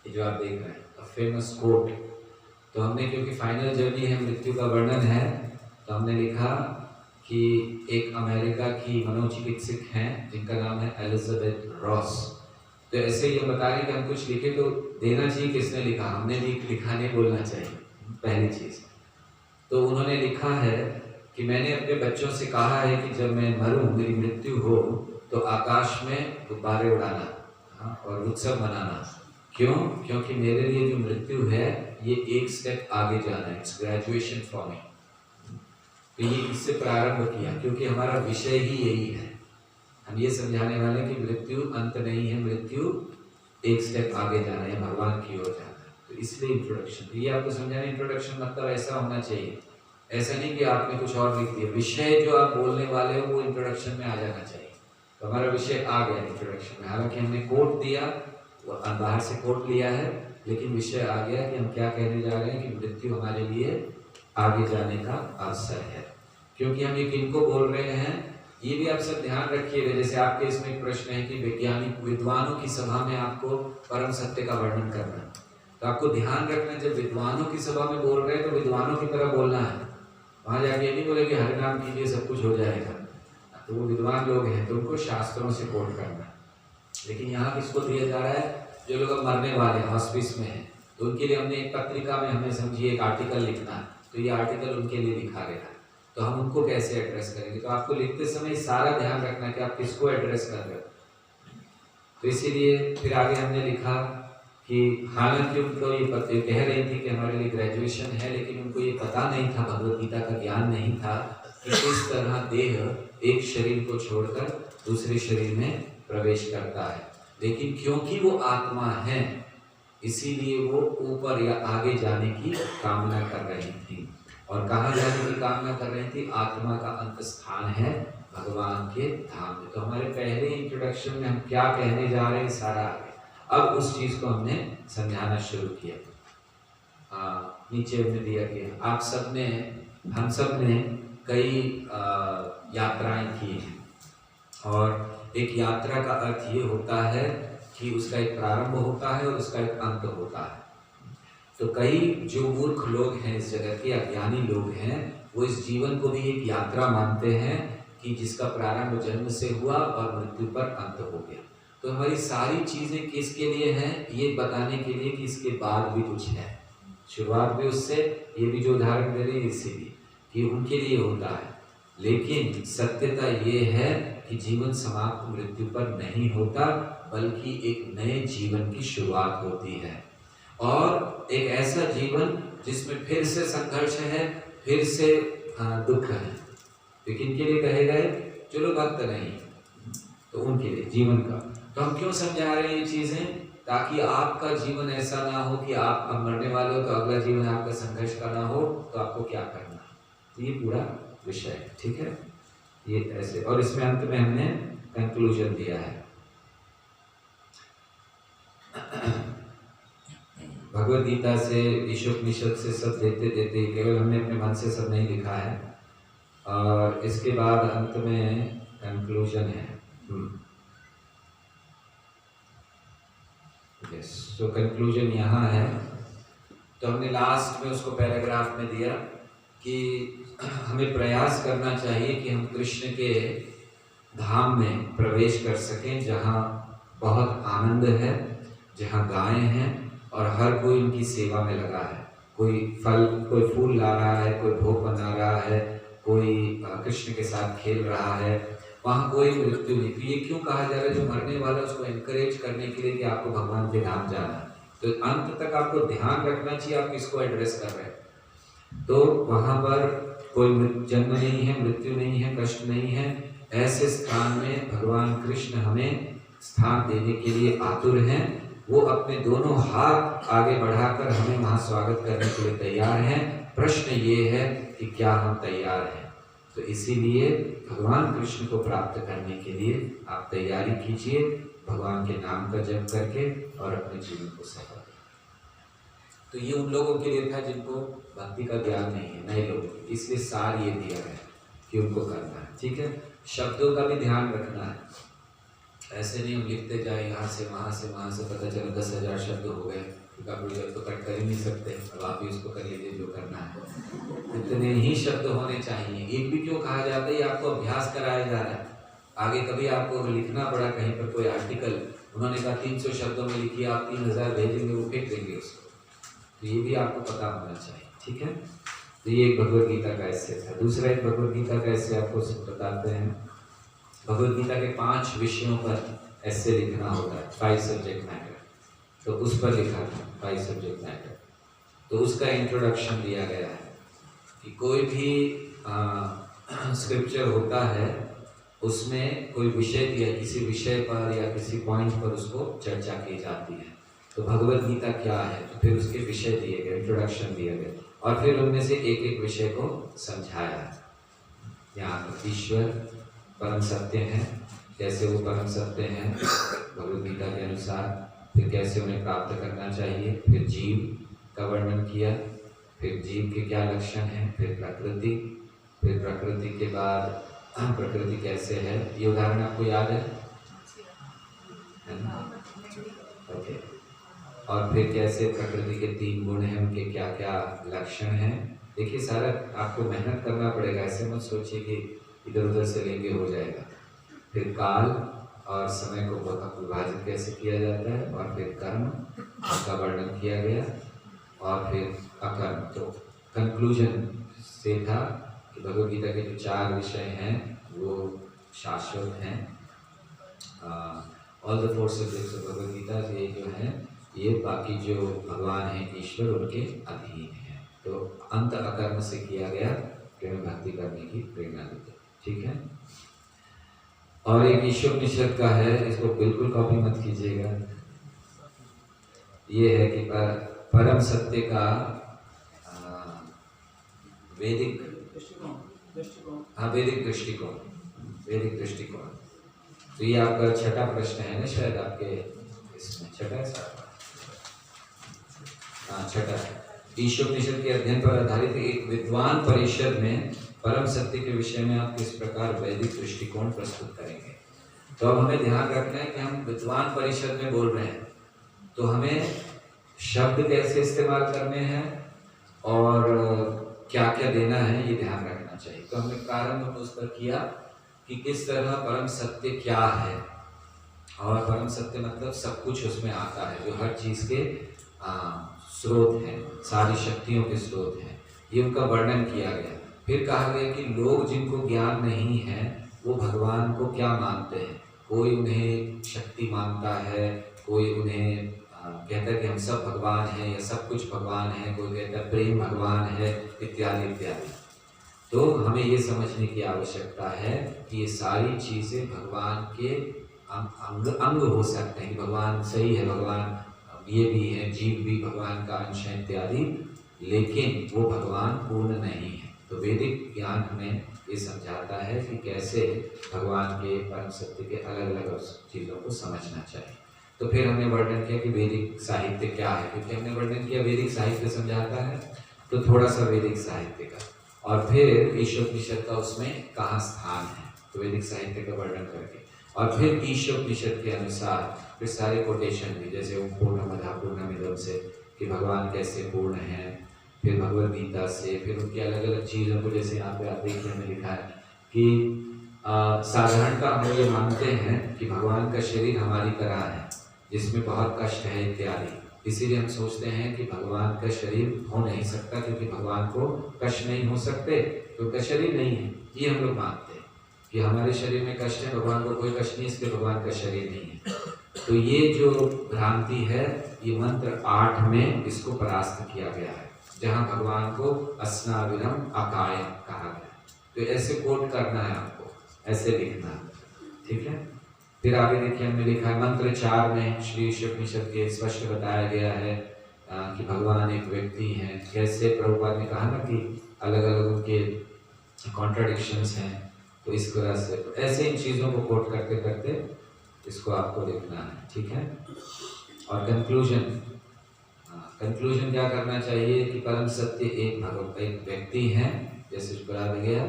S1: ये जो आप देख रहे हैं फेमस कोट। तो हमने क्योंकि फाइनल जर्नी है, मृत्यु का वर्णन है, तो हमने लिखा कि एक अमेरिका की मनोचिकित्सक हैं जिनका नाम है एलिजाबेथ रॉस। तो ऐसे ये बता रहे कि हम कुछ लिखे तो देना चाहिए किसने लिखा, हमने लिखा नहीं बोलना चाहिए, पहली चीज़। तो उन्होंने लिखा है कि मैंने अपने बच्चों से कहा है कि जब मैं मरूं, मेरी मृत्यु हो, तो आकाश में गुब्बारे उड़ाना और उत्सव मनाना। क्यों? क्योंकि मेरे लिए जो मृत्यु है ये एक स्टेप आगे जाना है, इट्स ग्रेजुएशन फॉर मी। तो ये इससे प्रारंभ किया क्योंकि हमारा विषय ही यही है, हम ये समझाने वाले हैं कि मृत्यु अंत नहीं है, मृत्यु एक स्टेप आगे जाना है, भगवान की ओर जाना है। तो इसलिए इंट्रोडक्शन, तो ये आपको समझाने इंट्रोडक्शन मतलब ऐसा होना चाहिए ऐसा नहीं कि आपने कुछ और लिख दिया। विषय जो आप बोलने वाले हो वो इंट्रोडक्शन में आ जाना चाहिए। तो हमारा विषय आ गया इंट्रोडक्शन में, हालांकि हमने कोट दिया, बाहर से कोट लिया है, लेकिन विषय आ गया कि हम क्या कहने जा रहे हैं कि मृत्यु हमारे लिए आगे जाने का अवसर है। क्योंकि हम ये किनको बोल रहे हैं ये भी आप सब ध्यान रखिएगा। जैसे आपके इसमें एक प्रश्न है कि वैज्ञानिक विद्वानों की सभा में आपको परम सत्य का वर्णन करना है, तो आपको ध्यान रखना जब विद्वानों की सभा में बोल रहे हैं तो विद्वानों की तरह बोलना है। वहाँ जाके नहीं बोले कि हरे नाम कीजिए सब कुछ हो जाएगा, तो वो विद्वान लोग हैं तो उनको शास्त्रों से कोट करना है। लेकिन यहाँ किसको दिया जा रहा है? जो लोग अब मरने वाले हैं, हॉस्पिस में हैं, तो उनके लिए हमने एक पत्रिका में हमें समझिए एक आर्टिकल लिखना है, तो ये आर्टिकल उनके लिए लिखा गया है। तो हम उनको कैसे एड्रेस करेंगे? तो आपको लिखते समय सारा ध्यान रखना कि आप किसको एड्रेस कर रहे हो। तो इसीलिए फिर आगे हमने लिखा कि हालांकि उनको ये पता कह रही थी कि हमारे लिए ग्रेजुएशन है, लेकिन उनको ये पता नहीं था, भगवद गीता का ज्ञान नहीं था कि किस तरह देह एक शरीर को छोड़कर दूसरे शरीर में प्रवेश करता है। लेकिन क्योंकि वो आत्मा है इसीलिए वो ऊपर या आगे जाने की कामना कर रही थी। और कहाँ जाने की कामना कर रही थी? आत्मा का अंत स्थान है भगवान के धाम में। तो हमारे पहले इंट्रोडक्शन में हम क्या कहने जा रहे हैं सारा आगे, अब उस चीज को हमने समझाना शुरू किया। नीचे हमने दिया कि आप सब ने, हम सब ने कई यात्राएं की हैं, और एक यात्रा का अर्थ ये होता है कि उसका एक प्रारंभ होता है और उसका एक अंत होता है। तो कई जो मूर्ख लोग हैं इस जगत के, अज्ञानी लोग हैं, वो इस जीवन को भी एक यात्रा मानते हैं कि जिसका प्रारंभ जन्म से हुआ और मृत्यु पर अंत हो गया। तो हमारी सारी चीजें किसके लिए हैं? ये बताने के लिए कि इसके बाद भी कुछ है। शुरुआत भी उससे, ये भी जो उदाहरण दे रही है इसीलिए कि उनके लिए होता है। लेकिन सत्यता ये है कि जीवन समाप्त मृत्यु पर नहीं होता, बल्कि एक नए जीवन की शुरुआत होती है, और एक ऐसा जीवन जिसमें फिर से संघर्ष है, फिर से दुख है। लेकिन के लिए कहे गए जो लोग भक्त नहीं, तो उनके लिए जीवन का। तो हम क्यों समझा रहे हैं ये चीजें? ताकि आपका जीवन ऐसा ना हो कि आप अब मरने वाले हो तो अगला जीवन आपका संघर्ष का ना हो, तो आपको क्या करना है। तो ये पूरा विषय है, ठीक है, ये ऐसे। और इसमें अंत में हमने कंक्लूजन दिया है। भगवद गीता से, ईशोपनिषद से सब देते देते केवल हमने अपने मन से सब नहीं लिखा है, और इसके बाद अंत में कंक्लूजन है। तो कंक्लूजन यहाँ है। तो हमने लास्ट में उसको पैराग्राफ में दिया कि हमें प्रयास करना चाहिए कि हम कृष्ण के धाम में प्रवेश कर सकें, जहाँ बहुत आनंद है, जहाँ गायें हैं और हर कोई उनकी सेवा में लगा है। कोई फूल ला रहा है, कोई भोग बना रहा है, कोई कृष्ण के साथ खेल रहा है, वहाँ कोई मृत्यु नहीं। तो ये क्यों कहा जा रहा है? जो मरने वाला उसको एनकरेज करने के लिए कि आपको भगवान के धाम जाना है। तो अंत तक आपको ध्यान रखना चाहिए आप किसको एड्रेस कर रहे हैं। तो वहाँ पर कोई जन्म नहीं है, मृत्यु नहीं है, कष्ट नहीं है। ऐसे स्थान में भगवान कृष्ण हमें स्थान देने के लिए आतुर हैं। वो अपने दोनों हाथ आगे बढ़ाकर हमें वहाँ स्वागत करने के लिए तैयार हैं। प्रश्न ये है कि क्या हम तैयार हैं। तो इसीलिए भगवान कृष्ण को प्राप्त करने के लिए आप तैयारी कीजिए, भगवान के नाम का जप करके, और अपने जीवन को सफल। तो ये उन लोगों के लिए था जिनको भक्ति का ज्ञान नहीं है, नए लोगों के, इसलिए सार ये दिया है कि उनको करना है, ठीक है। शब्दों का भी ध्यान रखना है। ऐसे नहीं हम लिखते जाए यहाँ से वहाँ से वहाँ से, पता चला 10,000 शब्द हो गए, जब तो कट कर ही नहीं सकते। अब आप भी उसको कर लीजिए जो करना है। इतने ही शब्द होने चाहिए। एक भी क्यों कहा जाता है? ये आपको अभ्यास कराया जा रहा है। आगे कभी आपको लिखना पड़ा कहीं पर कोई आर्टिकल, उन्होंने कहा 300 शब्दों में लिखिए, आप 3000 भेजेंगे, वो फेंक देंगे उसको। तो ये भी आपको पता होना चाहिए, ठीक है। तो ये एक भगवद गीता का ऐसे था। दूसरा एक भगवद गीता का ऐसे आपको बताते हैं। भगवद गीता के 5 विषयों पर ऐसे लिखना होता है, 5 सब्जेक्ट मैटर। तो उस पर लिखा था 5 सब्जेक्ट मैटर। तो उसका इंट्रोडक्शन दिया गया है कि कोई भी स्क्रिप्चर होता है उसमें कोई विषय दिया, किसी विषय पर या किसी पॉइंट पर उसको चर्चा की जाती है। तो भगवत गीता क्या है, तो फिर उसके विषय दिए गए, इंट्रोडक्शन दिए गए, और फिर उनमें से एक एक विषय को समझाया। यहाँ पर ईश्वर परम सत्य है, कैसे वो परम सत्य हैं भगवत गीता के अनुसार, फिर कैसे उन्हें प्राप्त करना चाहिए, फिर जीव का वर्णन किया, फिर जीव के क्या लक्षण हैं, फिर प्रकृति के बाद प्रकृति कैसे है, ये उदाहरण आपको याद है ना? ओके। और फिर कैसे प्रकृति के 3 गुण हैं, उनके क्या क्या लक्षण हैं। देखिए सारा आपको मेहनत करना पड़ेगा, ऐसे मत सोचिए कि इधर उधर से लेंगे हो जाएगा। फिर काल और समय को विभाजित कैसे किया जाता है, और फिर कर्म का वर्णन किया गया, और फिर अकर्म। तो कंक्लूजन से था कि भगवद गीता के जो 4 विषय हैं वो शाश्वत हैं। All the 4 subjects of Bhagavad Gita ये जो हैं, ये बाकी जो भगवान हैं ईश्वर उनके अधीन हैं। तो अंत अकर्म से किया गया कि हमें भक्ति करने की प्रेरणा देते, ठीक है। और एक ईशोपनिषद का है, इसको बिल्कुल कॉपी मत कीजिएगा। ये है कि परम सत्य का वैदिक दृष्टिकोण। तो ये आपका छठा प्रश्न है ना, शायद आपके इसमें छठा है साहब? हाँ, छठा है। ईशोपनिषद के अध्ययन पर आधारित एक विद्वान परिषद में परम सत्य के विषय में आप किस प्रकार वैदिक दृष्टिकोण प्रस्तुत करेंगे। तो अब हमें ध्यान रखना है कि हम विद्वान परिषद में बोल रहे हैं, तो हमें शब्द कैसे इस्तेमाल करने हैं और क्या क्या देना है, ये ध्यान रखना चाहिए। तो हमने प्रारंभ उस पर किया कि किस तरह परम सत्य क्या है, और परम सत्य मतलब सब कुछ उसमें आता है, जो हर चीज़ के स्रोत हैं, सारी शक्तियों के स्रोत हैं, ये उनका वर्णन किया गया। फिर कहा गया कि लोग जिनको ज्ञान नहीं है वो भगवान को क्या मानते हैं। कोई उन्हें शक्ति मानता है, कोई उन्हें कहता है कि हम सब भगवान हैं या सब कुछ भगवान है, कोई कहता है प्रेम भगवान है, इत्यादि इत्यादि। तो हमें ये समझने की आवश्यकता है कि ये सारी चीज़ें भगवान के अंग हो सकते हैं, कि भगवान सही है, भगवान ये भी है, जीव भी भगवान का अंश है इत्यादि, लेकिन वो भगवान पूर्ण नहीं है। तो वैदिक ज्ञान हमें ये समझाता है कि कैसे भगवान के परम सत्य के अलग अलग चीज़ों को समझना चाहिए। तो फिर हमने वर्णन किया कि वैदिक साहित्य क्या है, क्योंकि हमने वर्णन किया वैदिक साहित्य समझाता है, तो थोड़ा सा वैदिक साहित्य का, और फिर ईशोपनिषद का उसमें कहाँ स्थान है, तो वैदिक साहित्य का वर्णन करके, और फिर ईशोपनिषद के अनुसार फिर सारे कोटेशन भी, जैसे ओम पूर्णमदः पूर्णमिदं से कि भगवान कैसे पूर्ण हैं, फिर भगवद गीता से, फिर उनकी अलग अलग चीज़ों को, जैसे यहाँ पे आप देखिए हमें लिखा है कि साधारणतः हम ये मानते हैं कि भगवान का शरीर हमारी तरह है जिसमें बहुत कष्ट है इत्यादि, इसीलिए हम सोचते हैं कि भगवान का शरीर हो नहीं सकता, क्योंकि भगवान को कष्ट नहीं हो सकते, तो उनका शरीर नहीं है। ये हम लोग मानते हैं कि हमारे शरीर में कष्ट है, भगवान को कोई कष्ट नहीं, इसलिए भगवान का शरीर नहीं है। तो ये जो भ्रांति है, ये मंत्र 8 में इसको परास्त किया गया है, जहाँ भगवान को अस्नाविरम अकाय कहा गया। तो ऐसे कोट करना है आपको, ऐसे लिखना है, ठीक है। फिर आगे देखिए हमने लिखा है मंत्र 4 में श्री ईशोपनिषद के स्पष्ट बताया गया है कि भगवान एक व्यक्ति हैं। कैसे प्रभुपाद ने कहा ना कि अलग अलग उनके कॉन्ट्राडिक्शंस हैं, तो इस तरह से ऐसे इन चीज़ों को कोट करते करते इसको आपको लिखना है, ठीक है। और कंक्लूजन क्या करना चाहिए कि परम सत्य एक व्यक्ति हैं, जैसे बता गया,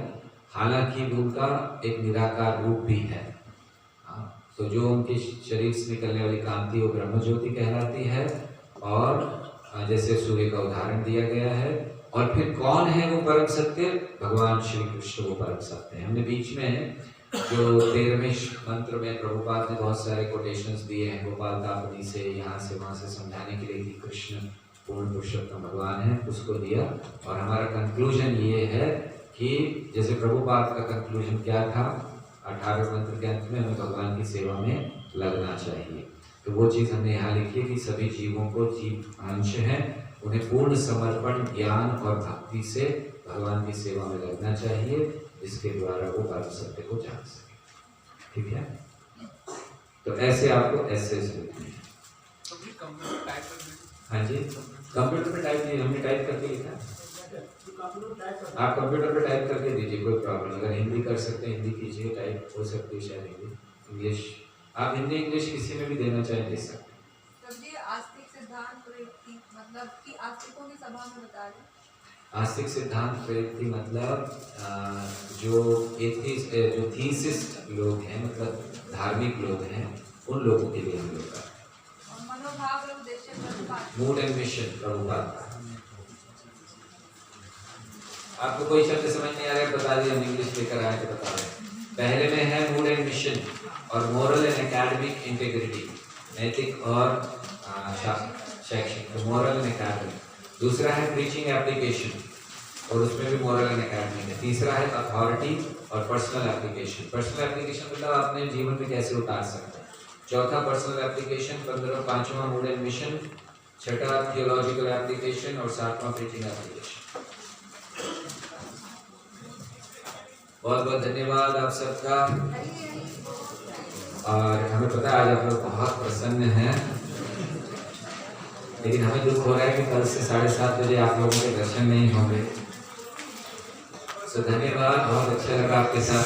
S1: हालांकि उनका एक निराकार रूप भी है। तो जो उनके शरीर से निकलने वाली कांति वो ब्रह्म ज्योति कहलाती है, और जैसे सूर्य का उदाहरण दिया गया है। और फिर कौन है वो परम सत्य? भगवान श्री कृष्ण वो परम सत्य है। हमने बीच में जो 13वें मंत्र में प्रभुपाद ने बहुत सारे कोटेशंस दिए हैं गोपाल तापनी से, यहाँ से वहाँ से समझाने के लिए कि कृष्ण पूर्ण पुरुषोत्तम भगवान है, उसको दिया। और हमारा कंक्लूजन ये है कि जैसे प्रभुपाद का कंक्लूजन क्या था, 18वें मंत्र के अंत में हमें भगवान की सेवा में लगना चाहिए। तो वो चीज़ हमने यहाँ लिखी है कि सभी जीवों को, जीव अंश हैं, उन्हें पूर्ण समर्पण, ज्ञान और भक्ति से भगवान की सेवा में लगना चाहिए, जिसके द्वारा वो परम सत्य को जान सके, ठीक है। तो ऐसे आपको ऐसे लिखने हैं।
S8: तो भी कंप्यूटर टाइप कर दीजिए।
S1: हाँ जी, कंप्यूटर पे टाइप नहीं, हमने टाइप करके लिखा है। आप कंप्यूटर पे टाइप करके दीजिए, कोई प्रॉब्लम। अगर हिंदी कर सकते हैं हिंदी कीजिए, टाइप हो सकती है शायद हिंदी, इंग्लिश। आप हिंदी इंग्लिश किसी में भी देना चाहें दे सकते हैं।
S5: तो ये आस्तिक सिद्धांत प्रयुक्ति मतलब कि आस्तिकों की सभा में बता रहे हैं।
S1: आस्तिक सिद्धांत प्रयुक्ति मतलब जो थीसिस्ट लोग हैं, मतलब धार्मिक लोग हैं, उन लोगों के लिए हम लोग का
S5: और मनोभाव और उद्देश्य Prabhupada.
S1: Mood and mission Prabhupada का। आपको कोई शब्द समझ नहीं आ रहा है बता दिए, हम इंग्लिश लेकर आए तो बता रहे। पहले में है मूड एंड मिशन और मोरल एंड एकेडमिक इंटीग्रिटी, नैतिक और शैक्षिक, तो मोरल एंड एकेडमिक। दूसरा है प्रीचिंग एप्लीकेशन और उसमें भी मोरल एंड एकेडमिक है। तीसरा है अथॉरिटी और पर्सनल एप्लीकेशन। पर्सनल एप्लीकेशन मतलब अपने जीवन में कैसे उतार सकते हैं। चौथा पर्सनल एप्लीकेशन, 15वां मूड एंड मिशन, छठा थियोलॉजिकल एप्लीकेशन और 7वां प्रीचिंग एप्लीकेशन। बहुत बहुत धन्यवाद आप सबका। और हमें पता है आज आप लोग बहुत प्रसन्न हैं, लेकिन हमें दुख हो रहा है कि कल से 7:30 बजे आप लोगों के दर्शन नहीं होंगे। तो धन्यवाद, बहुत अच्छा लगा आपके साथ।